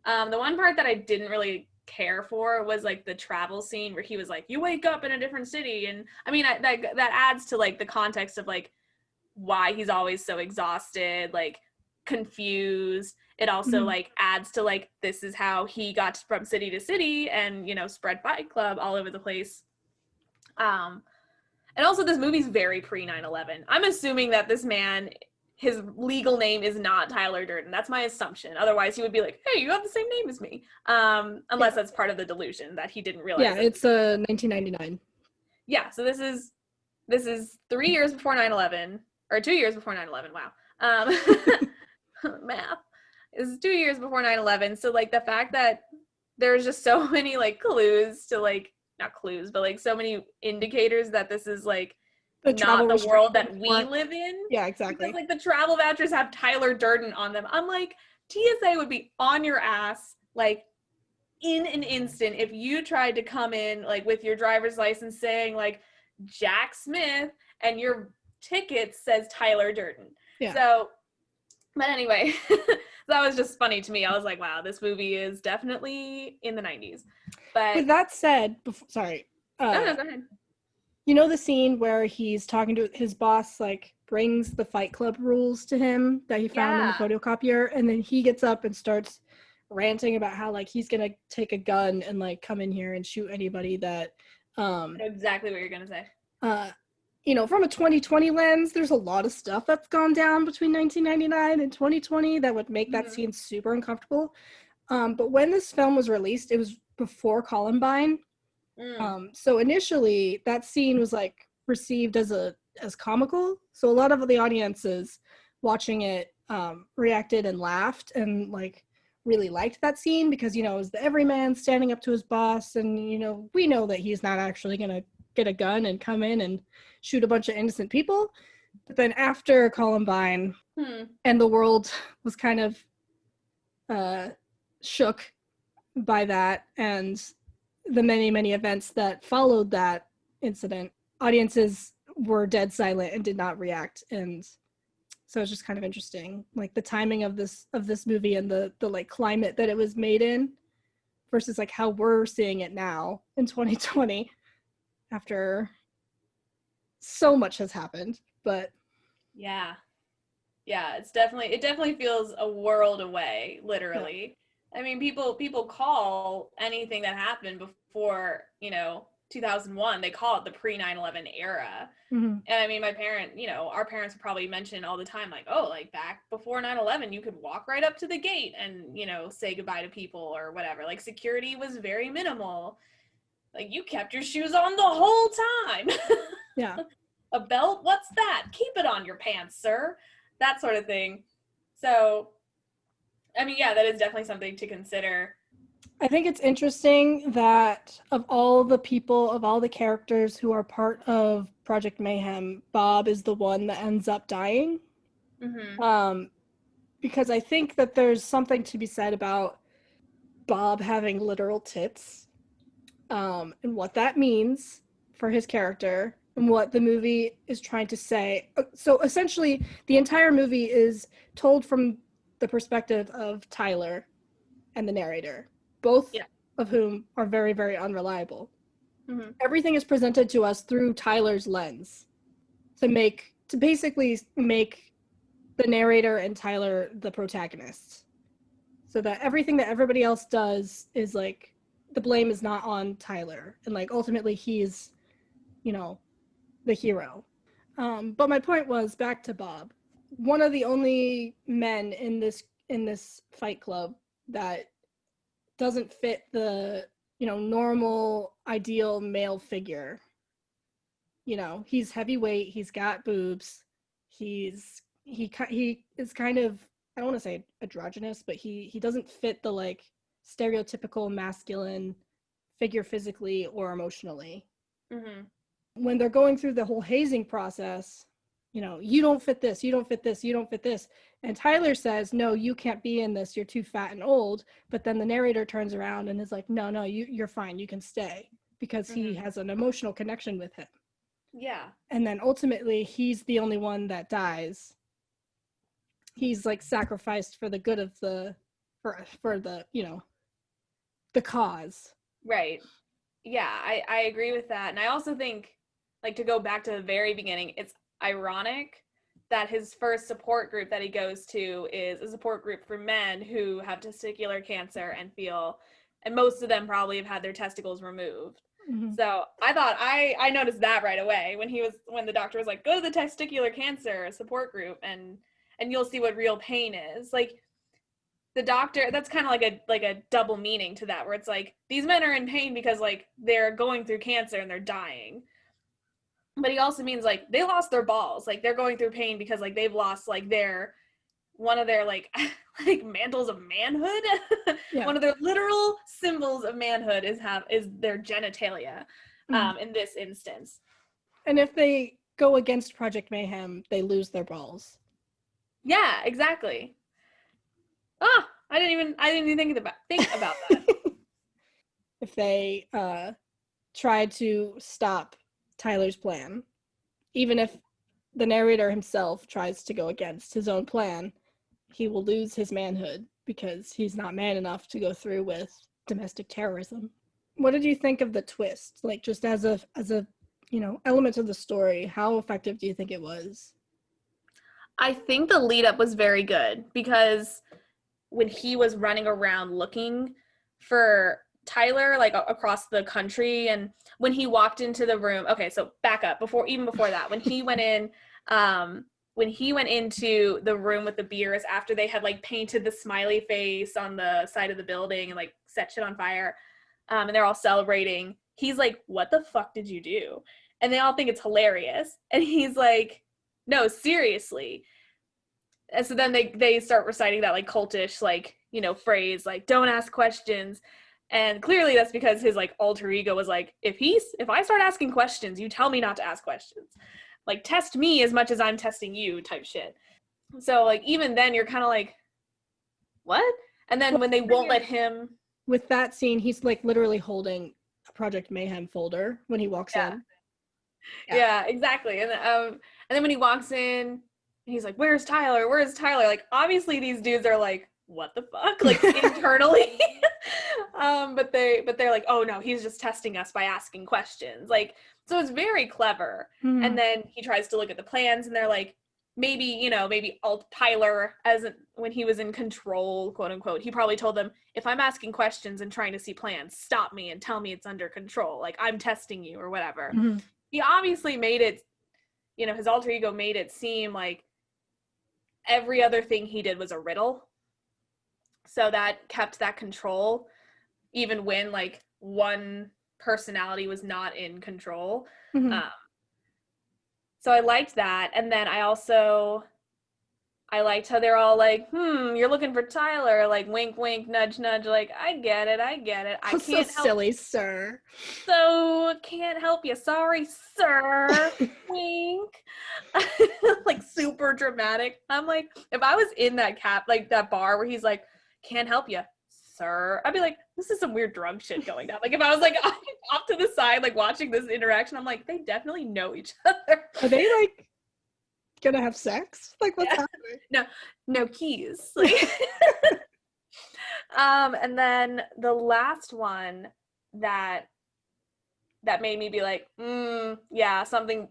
The one part that I didn't really care for was like the travel scene where he was like, you wake up in a different city, and I mean that adds to like the context of like why he's always so exhausted, like confused. It also like adds to like this is how he got from city to city and spread Fight Club all over the place. And also this movie's very pre-9/11. I'm assuming that this man, his legal name is not Tyler Durden. That's my assumption. Otherwise, he would be like, hey, you have the same name as me. Unless that's part of the delusion that he didn't realize. Yeah, it's 1999. Yeah, so this is 3 years before 9/11, or 2 years before 9/11. Wow. Math. Is 2 years before 9/11. So like the fact that there's just so many like clues to like, not clues, but like so many indicators that this is like not the world that we live in. Yeah, exactly. Because like the travel vouchers have Tyler Durden on them. I'm like, TSA would be on your ass like in an instant if you tried to come in like with your driver's license saying like Jack Smith and your ticket says Tyler Durden. Yeah. So, but anyway, that was just funny to me. I was like, wow, this movie is definitely in the 90s. But with that said, sorry. No, go ahead. You know the scene where he's talking to his boss, like brings the Fight Club rules to him that he found in the photocopier, and then he gets up and starts ranting about how like he's gonna take a gun and like come in here and shoot anybody that I know exactly what you're gonna say. From a 2020 lens, there's a lot of stuff that's gone down between 1999 and 2020 that would make that scene super uncomfortable. But when this film was released, it was before Columbine. So initially that scene was like received as comical. So a lot of the audiences watching it reacted and laughed and like really liked that scene because, it was the everyman standing up to his boss. And, we know that he's not actually going to get a gun and come in and shoot a bunch of innocent people. But then after Columbine and the world was kind of shook by that and the many, many events that followed that incident, audiences were dead silent and did not react. And so it's just kind of interesting, like the timing of this movie and the like climate that it was made in versus like how we're seeing it now in 2020 after so much has happened. But yeah, it definitely feels a world away, literally. I mean, people call anything that happened before, 2001, they call it the pre-9/11 era. And I mean, our parents would probably mention all the time, like, oh, like back before 9/11, you could walk right up to the gate and, say goodbye to people or whatever. Like security was very minimal. Like you kept your shoes on the whole time. Yeah. A belt? What's that? Keep it on your pants, sir. That sort of thing. So, I mean, yeah, that is definitely something to consider. I think it's interesting that of all the characters who are part of Project Mayhem, Bob is the one that ends up dying. Because I think that there's something to be said about Bob having literal tits, and what that means for his character and what the movie is trying to say. So essentially, the entire movie is told from the perspective of Tyler and the narrator, both of whom are very, very unreliable. Everything is presented to us through Tyler's lens to basically make the narrator and Tyler the protagonists, so that everything that everybody else does is like the blame is not on Tyler, and like ultimately he's the hero. But my point was, back to Bob, one of the only men in this Fight Club that doesn't fit the normal ideal male figure. He's heavyweight, he's got boobs, he is kind of, I don't want to say androgynous, but he doesn't fit the like stereotypical masculine figure physically or emotionally. When they're going through the whole hazing process, you know, you don't fit this, you don't fit this, you don't fit this. And Tyler says, no, you can't be in this, you're too fat and old. But then the narrator turns around and is like, no, you're fine, you can stay, because he has an emotional connection with him. Yeah. And then ultimately he's the only one that dies. He's like sacrificed for the good of the, for the, you know, the cause. Right. Yeah, I agree with that. And I also think, like, to go back to the very beginning, it's ironic that his first support group that he goes to is a support group for men who have testicular cancer and most of them probably have had their testicles removed. Mm-hmm. So I thought I noticed that right away when the doctor was like, go to the testicular cancer support group and you'll see what real pain is. Like, the doctor, that's kind of like a double meaning to that, where it's like, these men are in pain because like they're going through cancer and they're dying. But he also means like they lost their balls, like they're going through pain because like they've lost like one of their like like mantles of manhood. Yeah. One of their literal symbols of manhood is their genitalia, in this instance. And if they go against Project Mayhem, they lose their balls. Yeah, exactly. I didn't even think about that. If they try to stop Tyler's plan, even if the narrator himself tries to go against his own plan, he will lose his manhood because he's not man enough to go through with domestic terrorism. What did you think of the twist? Like, just as a you know, element of the story, how effective do you think it was? I think the lead up was very good, because when he was running around looking for Tyler, like across the country, and when he walked into the room, okay, so back up even before that, when he went into the room with the beers after they had like painted the smiley face on the side of the building and like set shit on fire, and they're all celebrating, he's like, what the fuck did you do? And they all think it's hilarious, and he's like, no, seriously. And so then they start reciting that like cultish, like, you know, phrase, like, don't ask questions. And clearly that's because his like alter ego was like, if I start asking questions, you tell me not to ask questions. Like, test me as much as I'm testing you type shit. So like, even then you're kind of like, what? And then when they won't let him. With that scene, he's like literally holding a Project Mayhem folder when he walks in. Yeah, exactly. And then when he walks in, he's like, where's Tyler? Where's Tyler? Like, obviously these dudes are like, what the fuck? Like, internally. But they're like, oh no, he's just testing us by asking questions. Like, so it's very clever. Mm-hmm. And then he tries to look at the plans and they're like, maybe Tyler, when he was in control, quote unquote, he probably told them, if I'm asking questions and trying to see plans, stop me and tell me it's under control. Like, I'm testing you or whatever. Mm-hmm. He obviously made it, his alter ego made it seem like every other thing he did was a riddle. So that kept that control, even when like one personality was not in control. Mm-hmm. So I liked that. And then I liked how they're all like, you're looking for Tyler, like wink, wink, nudge, nudge, like, I get it. I can't so silly, sir. So can't help you. Sorry, sir. Wink. Like, super dramatic. I'm like, if I was in that that bar where he's like, can't help you, sir, I'd be like, this is some weird drug shit going down. Like, if I was like off to the side, like watching this interaction, I'm like, they definitely know each other. Are they like gonna have sex? Like, what's happening? No keys. Like, and then the last one that made me be like, yeah, something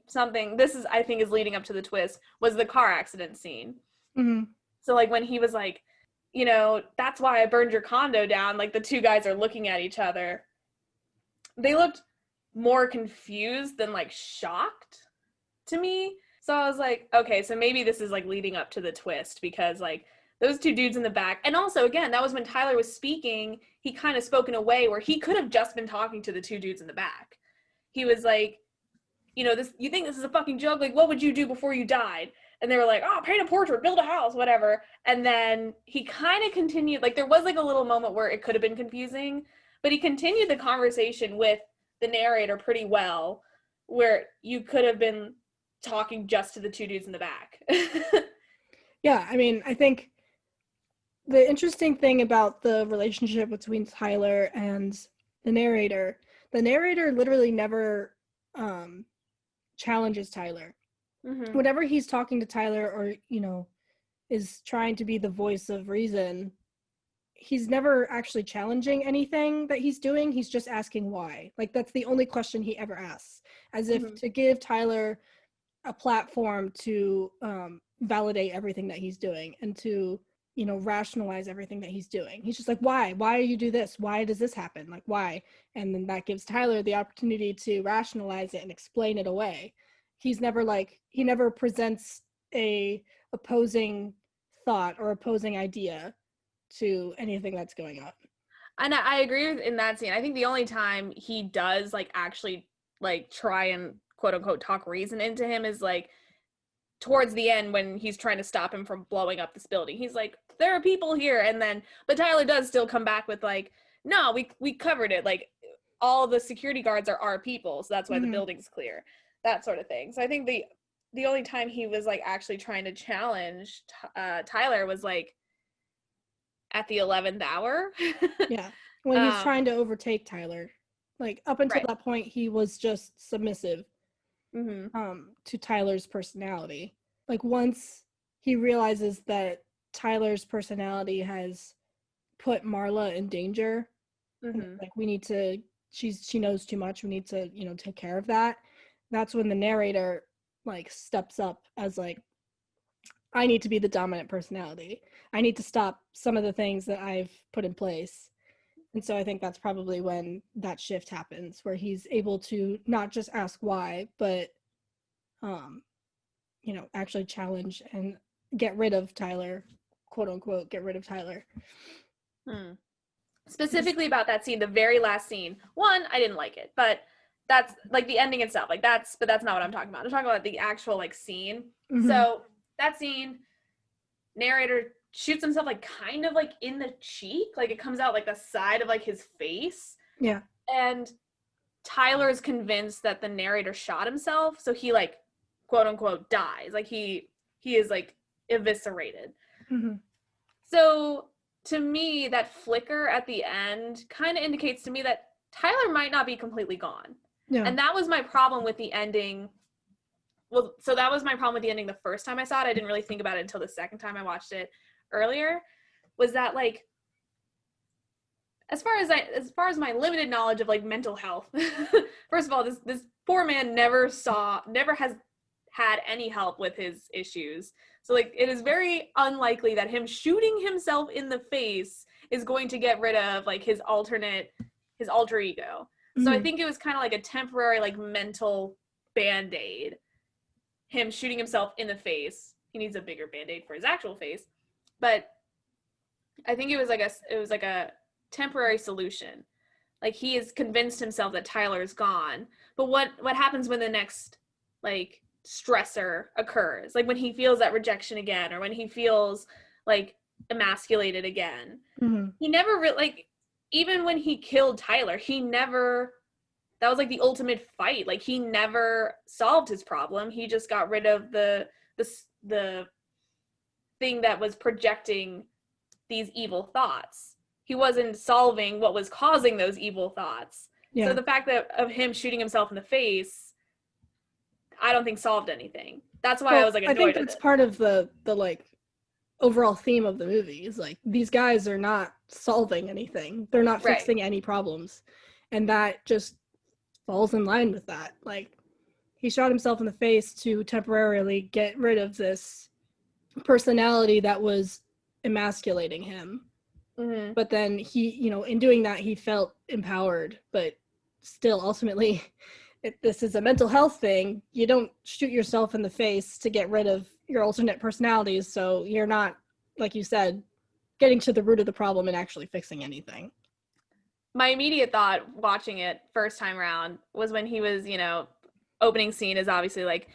this I think is leading up to the twist, was the car accident scene. Mm-hmm. So like, when he was like, that's why I burned your condo down, like the two guys are looking at each other, they looked more confused than like shocked to me. So I was like, okay, so maybe this is like leading up to the twist, because like those two dudes in the back, and also again, that was when Tyler was speaking, he kind of spoke in a way where he could have just been talking to the two dudes in the back. He was like, you think this is a fucking joke? Like, what would you do before you died? And they were like, oh, paint a portrait, build a house, whatever. And then he kind of continued, like, there was like a little moment where it could have been confusing, but he continued the conversation with the narrator pretty well, where you could have been talking just to the two dudes in the back. Yeah, I mean, I think the interesting thing about the relationship between Tyler and the narrator literally never challenges Tyler. Mm-hmm. Whenever he's talking to Tyler or, you know, is trying to be the voice of reason, he's never actually challenging anything that he's doing. He's just asking why. Like, that's the only question he ever asks, as if to give Tyler a platform to validate everything that he's doing and to, you know, rationalize everything that he's doing. He's just like, why do you do this? Why does this happen? Like, why? And then that gives Tyler the opportunity to rationalize it and explain it away. He's never like, he never presents a opposing thought or opposing idea to anything that's going on. And I agree with in that scene. I think the only time he does like actually like try and quote unquote talk reason into him is like towards the end when he's trying to stop him from blowing up this building. He's like, there are people here, and then but Tyler does still come back with like, no, we covered it, like all the security guards are our people, so that's why the building's clear, that sort of thing. So I think the only time he was like actually trying to challenge Tyler was like at the 11th hour. Yeah, when he's trying to overtake Tyler. Like, up until right. that point, he was just submissive Mm-hmm. to Tyler's personality. Like, once he realizes that Tyler's personality has put Marla in danger, Mm-hmm. like, we need to, she knows too much, we need to, you know, take care of that. That's when the narrator like steps up as like, I need to be the dominant personality. I need to stop some of the things that I've put in place. And so I think that's probably when that shift happens, where he's able to not just ask why, but, you know, actually challenge and get rid of Tyler, quote unquote, get rid of Tyler. Specifically about that scene, the very last scene. One, I didn't like it, but that's like the ending itself. Like but that's not what I'm talking about. I'm talking about the actual like scene. Mm-hmm. So that scene, narrator shoots himself like kind of like in the cheek, like it comes out like the side of like his face. Yeah. And Tyler's convinced that the narrator shot himself, so he like quote unquote dies. Like he is like eviscerated. Mm-hmm. So to me, that flicker at the end kind of indicates to me that Tyler might not be completely gone. Yeah. And that was my problem with the ending. Well, so that was my problem with the ending the first time I saw it. I didn't really think about it until the second time I watched it earlier. Was that like, as far as my limited knowledge of like mental health, first of all, this poor man never has had any help with his issues. So like it is very unlikely that him shooting himself in the face is going to get rid of like his alter ego. So I think it was kind of like a temporary like mental band-aid. Him shooting himself in the face. He needs a bigger band-aid for his actual face. But I think it was like a temporary solution. Like he has convinced himself that Tyler is gone. But what happens when the next like stressor occurs? Like when he feels that rejection again, or when he feels like emasculated again. He never really, like, even when he killed Tyler, that was like the ultimate fight. Like he never solved his problem. He just got rid of the thing that was projecting these evil thoughts. He wasn't solving what was causing those evil thoughts. Yeah. So the fact of him shooting himself in the face, I don't think solved anything. That's why I was like annoyed. I think that's part of the like overall theme of the movie is like, these guys are not solving anything. They're not fixing any problems. And that just falls in line with that. Like, he shot himself in the face to temporarily get rid of this personality that was emasculating him. But then he, you know, in doing that, he felt empowered. But still, ultimately, this is a mental health thing. You don't shoot yourself in the face to get rid of your alternate personalities. So you're not, like you said, getting to the root of the problem and actually fixing anything. My immediate thought watching it first time around was when he was, you know, opening scene is obviously like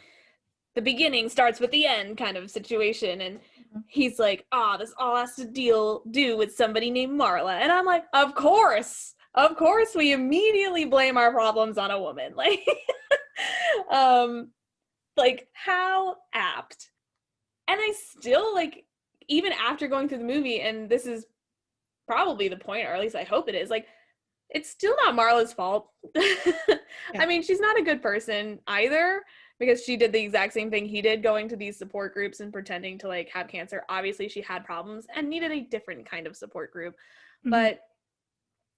the beginning starts with the end kind of situation. And he's like, this all has to do with somebody named Marla. And I'm like, of course we immediately blame our problems on a woman. Like, Like, how apt. And I still, like, even after going through the movie, and this is probably the point, or at least I hope it is, like, it's still not Marla's fault. I mean, she's not a good person either, because she did the exact same thing he did, going to these support groups and pretending to, like, have cancer. Obviously, she had problems and needed a different kind of support group. But,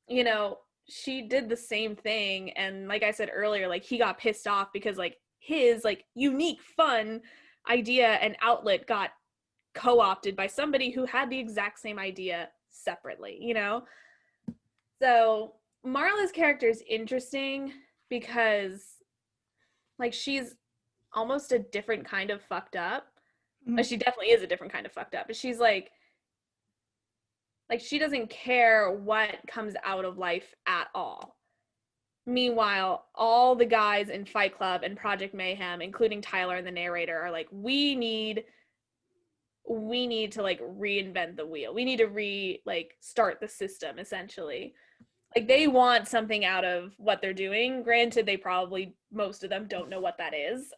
you know, she did the same thing. And like I said earlier, like, he got pissed off because, like, his, like, unique, fun idea and outlet got co-opted by somebody who had the exact same idea separately, you know? So Marla's character is interesting because, like, she's almost a different kind of fucked up. She definitely is a different kind of fucked up, but she's like she doesn't care what comes out of life at all. Meanwhile, all the guys in Fight Club and Project Mayhem, including Tyler and the narrator, are like, we need to, like, reinvent the wheel. We need to start the system, essentially. Like, they want something out of what they're doing. Granted, they probably, most of them, don't know what that is.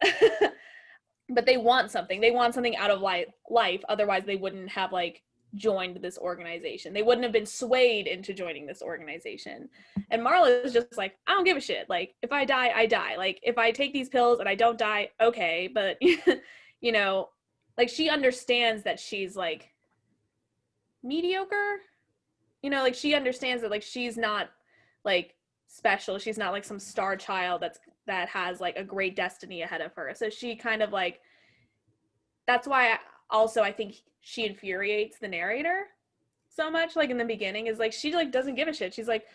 But they want something. They want something out of life. Otherwise, they wouldn't have, like, joined this organization. They wouldn't have been swayed into joining this organization. And Marla is just like, I don't give a shit. Like, if I die, I die. Like, if I take these pills and I don't die, okay. But, you know, like, she understands that she's, like, mediocre. You know, like, she understands that, like, she's not, like, special. She's not, like, some star child that has, like, a great destiny ahead of her. So she kind of, like, that's why I think she infuriates the narrator so much, like, in the beginning, is, like, she, like, doesn't give a shit. She's like,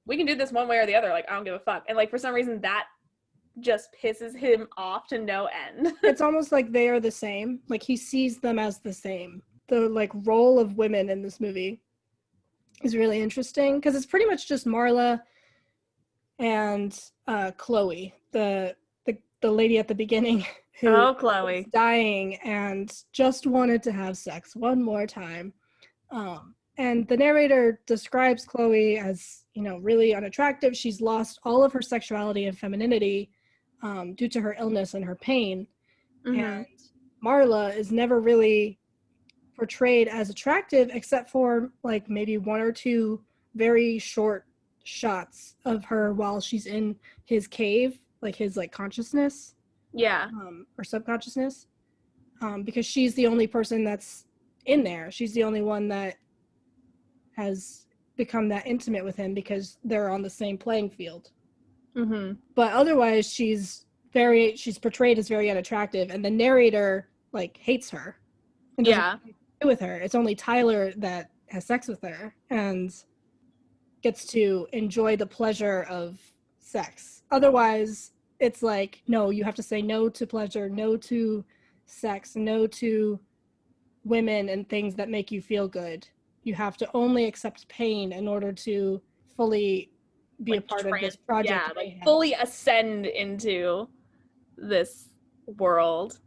we can do this one way or the other. Like, I don't give a fuck. And, like, for some reason, that just pisses him off to no end. It's almost like they are the same. Like, he sees them as the same. The, like, role of women in this movie is really interesting because it's pretty much just Marla and Chloe, the lady at the beginning who was dying and just wanted to have sex one more time. And the narrator describes Chloe as, you know, really unattractive. She's lost all of her sexuality and femininity due to her illness and her pain. And Marla is never really portrayed as attractive except for, like, maybe one or two very short shots of her while she's in his cave, like his, like, consciousness, or subconsciousness, because she's the only person that's in there. She's the only one that has become that intimate with him because they're on the same playing field. But otherwise, she's portrayed as very unattractive, and the narrator, like, hates her and doesn't do with her. It's only Tyler that has sex with her and gets to enjoy the pleasure of sex. Otherwise, it's like, no, you have to say no to pleasure, no to sex, no to women and things that make you feel good. You have to only accept pain in order to fully be, like, a part of this project. Yeah, like, fully ascend into this world.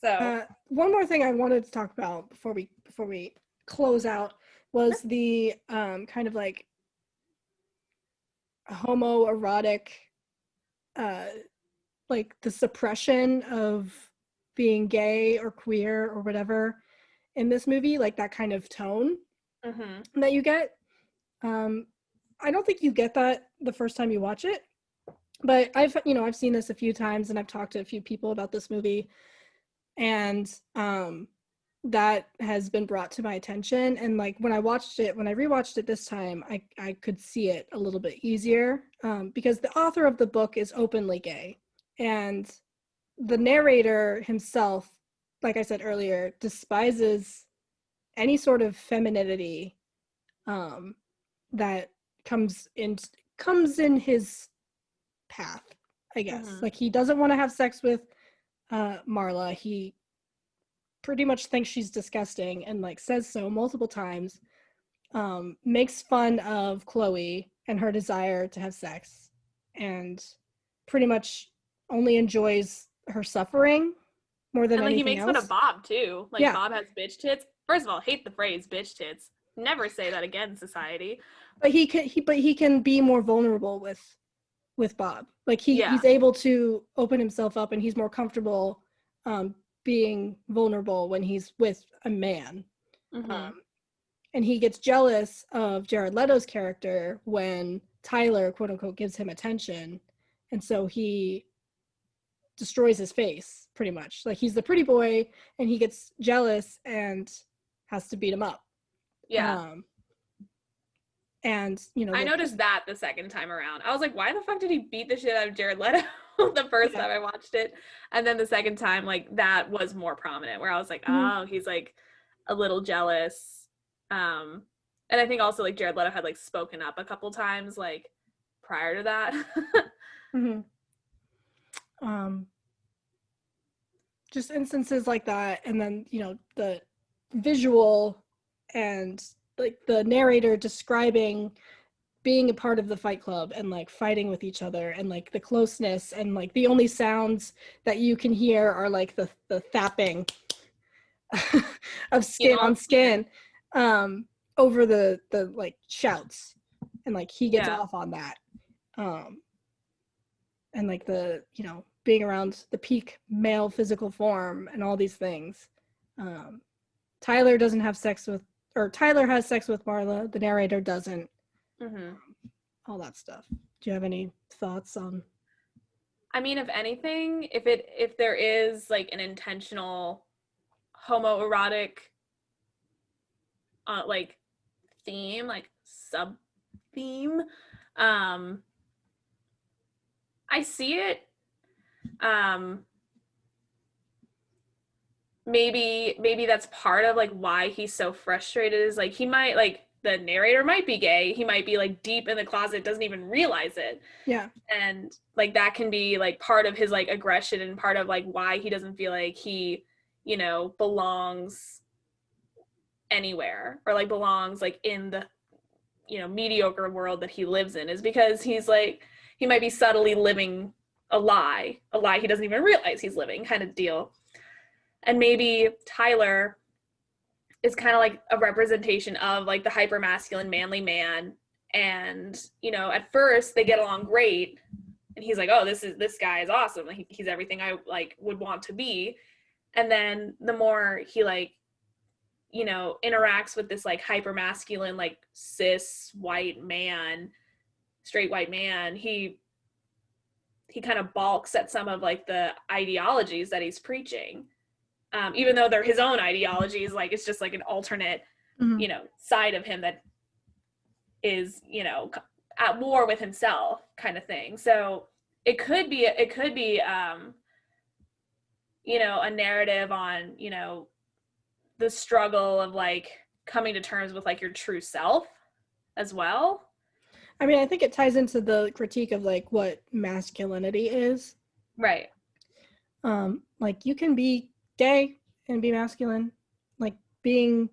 So one more thing I wanted to talk about before we close out was the kind of, like, homoerotic, like, the suppression of being gay or queer or whatever in this movie, like, that kind of tone that you get. I don't think you get that the first time you watch it, but I've seen this a few times and I've talked to a few people about this movie, and that has been brought to my attention. And, like, when I rewatched it this time, I could see it a little bit easier, because the author of the book is openly gay, and the narrator himself, like I said earlier, despises any sort of femininity that comes in his path, I guess. Like, he doesn't want to have sex with Marla. He pretty much thinks she's disgusting and, like, says so multiple times. Makes fun of Chloe and her desire to have sex, and pretty much only enjoys her suffering more than anything else. He makes fun of Bob too. Like, Bob has bitch tits. First of all, hate the phrase bitch tits. Never say that again, society. But he can be more vulnerable with with Bob. Like he's able to open himself up, and he's more comfortable being vulnerable when he's with a man. And he gets jealous of Jared Leto's character when Tyler, quote unquote, gives him attention. And so he destroys his face, pretty much. Like, he's the pretty boy, and he gets jealous and has to beat him up. Yeah. And, you know, I noticed that the second time around. I was like, why the fuck did he beat the shit out of Jared Leto the first time I watched it? And then the second time, like, that was more prominent, where I was like, oh, he's, like, a little jealous. And I think also, like, Jared Leto had, like, spoken up a couple times, like, prior to that. Just instances like that. And then, you know, the visual and, like, the narrator describing being a part of the Fight Club and, like, fighting with each other, and, like, the closeness, and, like, the only sounds that you can hear are, like, the thapping of skin on skin over the like shouts, and, like, he gets off on that, and, like, the, you know, being around the peak male physical form and all these things. Tyler has sex with Marla, the narrator doesn't. All that stuff. Do you have any thoughts on? I mean, if anything, if there is, like, an intentional homoerotic like theme, like sub theme, I see it. Maybe that's part of, like, why he's so frustrated, is, like, he might, like, the narrator might be gay, he might be, like, deep in the closet, doesn't even realize it. And, like, that can be, like, part of his, like, aggression, and part of, like, why he doesn't feel like he, you know, belongs anywhere, or, like, belongs, like, in the, you know, mediocre world that he lives in, is because he's, like, he might be subtly living a lie he doesn't even realize he's living, kind of deal. And maybe Tyler is kind of like a representation of, like, the hyper masculine manly man, and, you know, at first they get along great, and he's like, oh, this guy is awesome, like, he's everything I, like, would want to be. And then the more he, like, you know, interacts with this, like, hyper masculine, like, cis white man, straight white man, he kind of balks at some of, like, the ideologies that he's preaching, even though they're his own ideologies. Like, it's just, like, an alternate, you know, side of him that is, you know, at war with himself, kind of thing. So it could be you know, a narrative on, you know, the struggle of, like, coming to terms with, like, your true self as well. I mean, I think it ties into the critique of, like, what masculinity is. Right. Like, you can be gay and be masculine. Like, being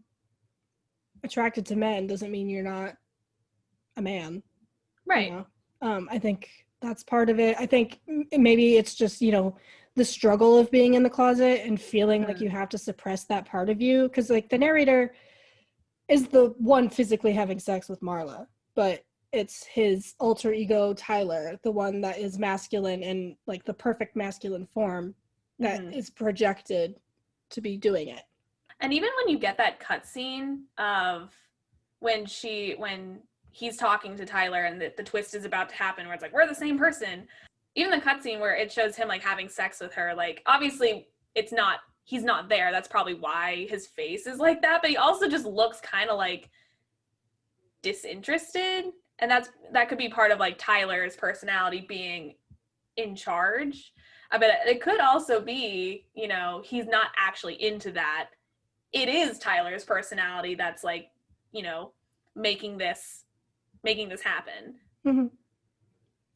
attracted to men doesn't mean you're not a man. Right. You know? I think that's part of it. I think maybe it's just, you know, the struggle of being in the closet and feeling like you have to suppress that part of you. Because, like, the narrator is the one physically having sex with Marla, but it's his alter ego, Tyler, the one that is masculine and, like, the perfect masculine form that is projected to be doing it. And even when you get that cutscene of when he's talking to Tyler and the twist is about to happen, where it's like, we're the same person. Even the cutscene where it shows him, like, having sex with her, like, obviously he's not there. That's probably why his face is like that. But he also just looks kind of, like, disinterested. And that could be part of, like, Tyler's personality being in charge. But it could also be, you know, he's not actually into that. It is Tyler's personality that's, like, you know, making this happen.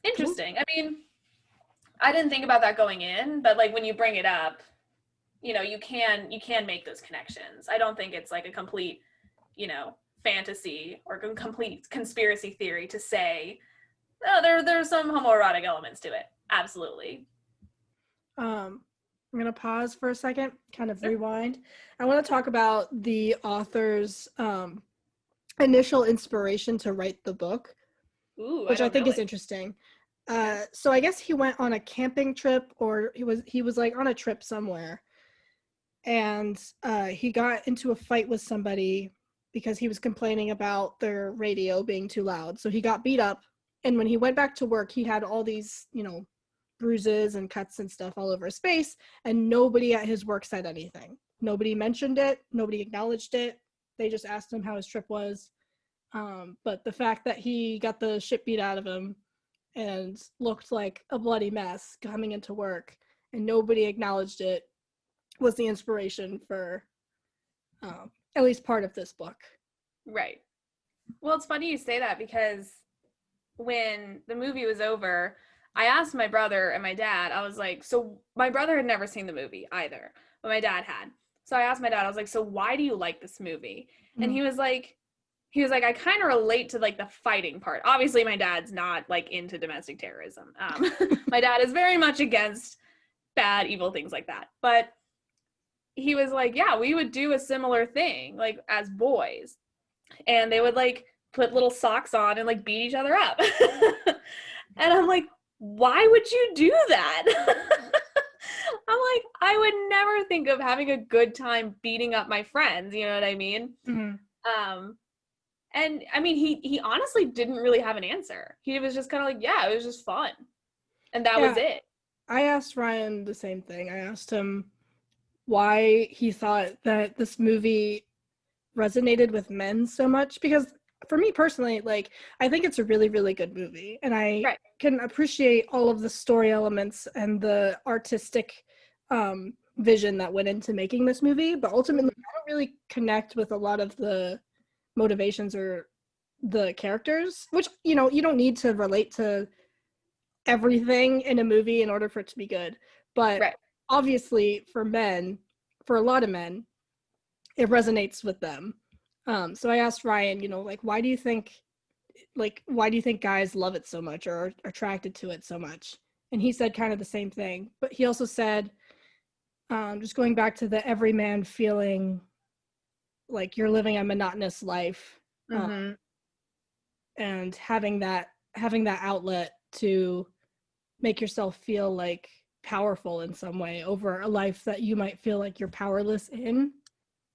Interesting. I mean, I didn't think about that going in, but, like, when you bring it up, you know, you can make those connections. I don't think it's, like, a complete, you know, fantasy or complete conspiracy theory to say, oh, there's some homoerotic elements to it. Absolutely. I'm gonna pause for a second, kind of rewind. I want to talk about the author's initial inspiration to write the book, which I think is interesting. So I guess he went on a camping trip, or he was like on a trip somewhere, and he got into a fight with somebody because he was complaining about their radio being too loud. So he got beat up, and when he went back to work, he had all these, bruises and cuts and stuff all over his face, and nobody at his work said anything. Nobody mentioned it. Nobody acknowledged it. They just asked him how his trip was. But the fact that he got the shit beat out of him and looked like a bloody mess coming into work and nobody acknowledged it was the inspiration for at least part of this book. Right. Well, it's funny you say that, because when the movie was over, I asked my brother and my dad, I was like, so my brother had never seen the movie either, but my dad had. So I asked my dad, I was like, so why do you like this movie? And he was like, I kind of relate to like the fighting part. Obviously, my dad's not like into domestic terrorism. My dad is very much against bad, evil things like that. But he was like, yeah, we would do a similar thing, like as boys. And they would like put little socks on and like beat each other up. And I'm like, why would you do that? I'm like, I would never think of having a good time beating up my friends. You know what I mean? Mm-hmm. And I mean, he honestly didn't really have an answer. He was just kind of like, yeah, it was just fun. And that was it. I asked Ryan the same thing. I asked him why he thought that this movie resonated with men so much, because for me personally, like, I think it's a really, really good movie, and I can appreciate all of the story elements and the artistic vision that went into making this movie, but ultimately I don't really connect with a lot of the motivations or the characters, which, you don't need to relate to everything in a movie in order for it to be good, but obviously for a lot of men, it resonates with them. So I asked Ryan, like, why do you think guys love it so much or are attracted to it so much? And he said kind of the same thing, but he also said, just going back to the everyman feeling like you're living a monotonous life, and having that outlet to make yourself feel like powerful in some way over a life that you might feel like you're powerless in.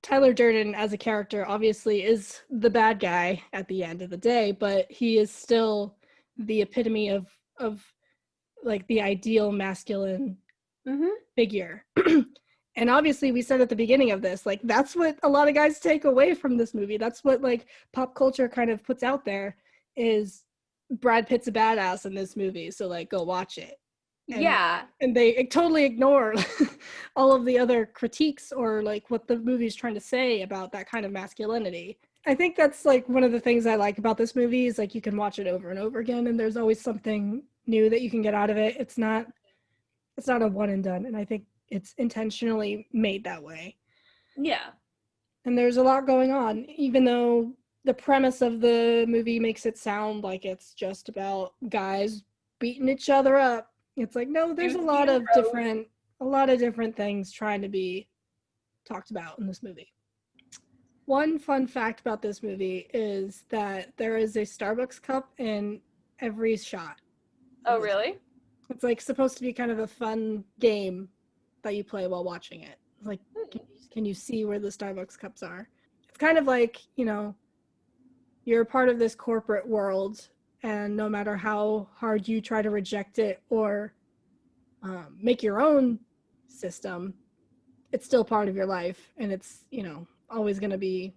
Tyler Durden as a character obviously is the bad guy at the end of the day, but he is still the epitome of like the ideal masculine figure. And obviously we said at the beginning of this, like, that's what a lot of guys take away from this movie. That's what like pop culture kind of puts out there, is Brad Pitt's a badass in this movie, so like go watch it. And they totally ignore all of the other critiques or like what the movie's trying to say about that kind of masculinity. I think that's like one of the things I like about this movie, is like you can watch it over and over again and there's always something new that you can get out of it. It's not a one and done, and I think it's intentionally made that way. Yeah. And there's a lot going on, even though the premise of the movie makes it sound like it's just about guys beating each other up. It's like, no, there's a lot of different things trying to be talked about in this movie. One fun fact about this movie is that there is a Starbucks cup in every shot. Oh, really? It's like supposed to be kind of a fun game that you play while watching it. It's like, can you see where the Starbucks cups are? It's kind of like, you're a part of this corporate world, and no matter how hard you try to reject it or make your own system, it's still part of your life, and it's, always gonna be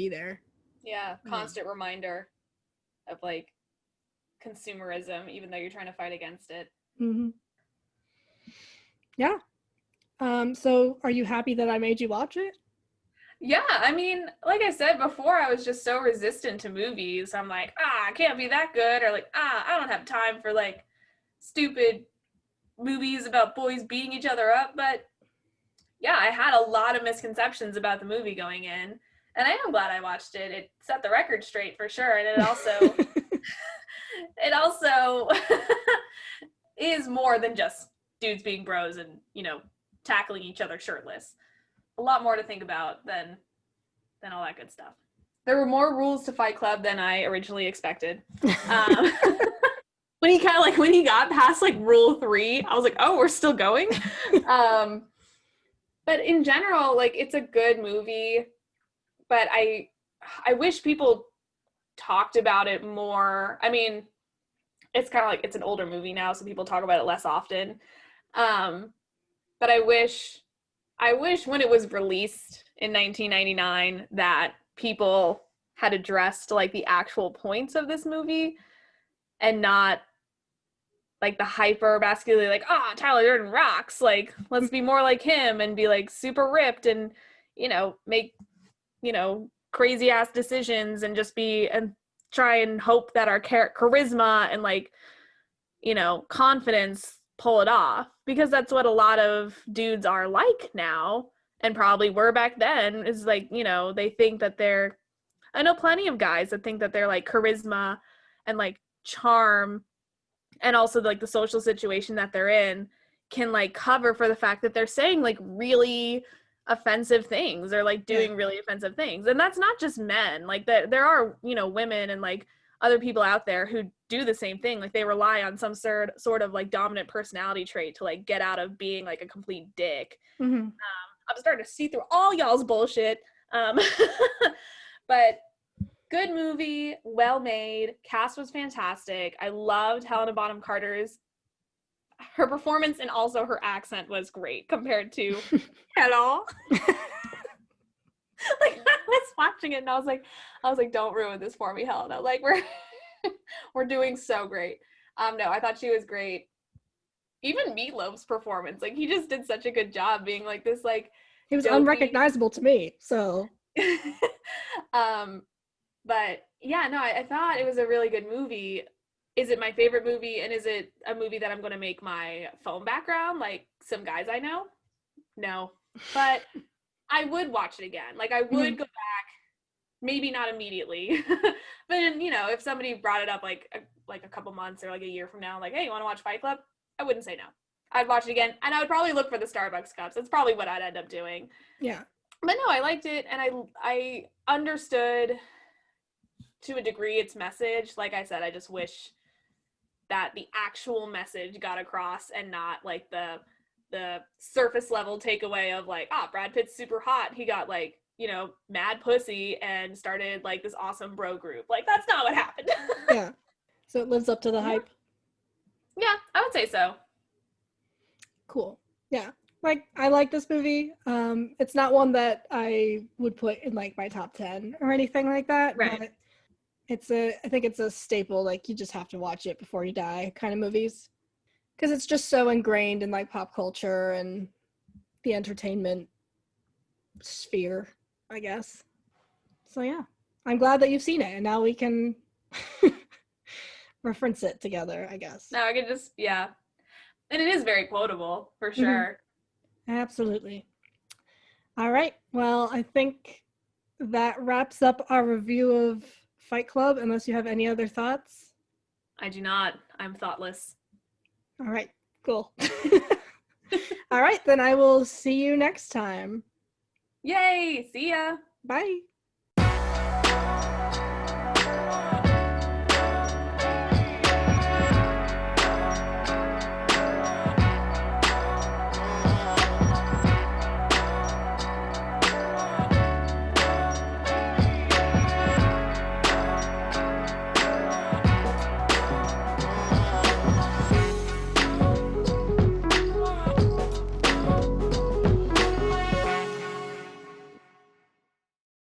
there. Yeah, constant reminder of like consumerism, even though you're trying to fight against it. Yeah. So are you happy that I made you watch it? Yeah, I mean, like I said before, I was just so resistant to movies. I'm like, it can't be that good, or like, I don't have time for like stupid movies about boys beating each other up. But yeah, I had a lot of misconceptions about the movie going in, and I am glad I watched it. It set the record straight for sure, and it also is more than just dudes being bros and, tackling each other shirtless. A lot more to think about than all that good stuff. There were more rules to Fight Club than I originally expected. when he got past like rule 3, I was like, oh, we're still going. But in general, like, it's a good movie, but I wish people talked about it more. I mean, it's kind of like, it's an older movie now, so people talk about it less often. But I wish when it was released in 1999 that people had addressed like the actual points of this movie and not like the hyper masculinity, like, Tyler Durden rocks, like, let's be more like him and be like super ripped and, make, crazy ass decisions and just be, and try and hope that our charisma and like, confidence pull it off, because that's what a lot of dudes are like now and probably were back then, is like, they think that I know plenty of guys that think that they're like charisma and like charm and also like the social situation that they're in can like cover for the fact that they're saying like really offensive things or like doing really offensive things. And that's not just men, like there are, women and like other people out there who do the same thing. Like they rely on some sort of like dominant personality trait to like get out of being like a complete dick. Mm-hmm. I'm starting to see through all y'all's bullshit. But good movie, well made, cast was fantastic. I loved Helena Bonham Carter's, her performance, and also her accent was great compared to hello. Like, I was watching it and I was like, don't ruin this for me, Helena. Like, we're doing so great. No, I thought she was great. Even Meatloaf's performance, like, he just did such a good job being like this, like, he was dopey, unrecognizable to me, so but yeah, no, I thought it was a really good movie. Is it my favorite movie, and is it a movie that I'm going to make my phone background like some guys I know? No, but I would watch it again. Like, I would go back, maybe not immediately, but if somebody brought it up like a couple months or like a year from now, like, hey, you want to watch Fight Club? I wouldn't say no. I'd watch it again, and I would probably look for the Starbucks cups. That's probably what I'd end up doing. Yeah. But no, I liked it, and I understood to a degree its message. Like I said, I just wish that the actual message got across and not like the surface level takeaway of like, Brad Pitt's super hot, he got like, mad pussy and started like this awesome bro group. Like, that's not what happened. Yeah. So it lives up to the hype. Yeah, I would say so. Cool. Yeah. Like, I like this movie. It's not one that I would put in like my top 10 or anything like that. Right. But I think it's a staple, like, you just have to watch it before you die kind of movies. Because it's just so ingrained in like pop culture and the entertainment sphere, I guess. So yeah. I'm glad that you've seen it, and now we can reference it together, I guess. No, I could just, yeah. And it is very quotable, for sure. Absolutely. All right. Well, I think that wraps up our review of Fight Club, unless you have any other thoughts. I do not. I'm thoughtless. All right. Cool. All right. Then I will see you next time. Yay! See ya! Bye.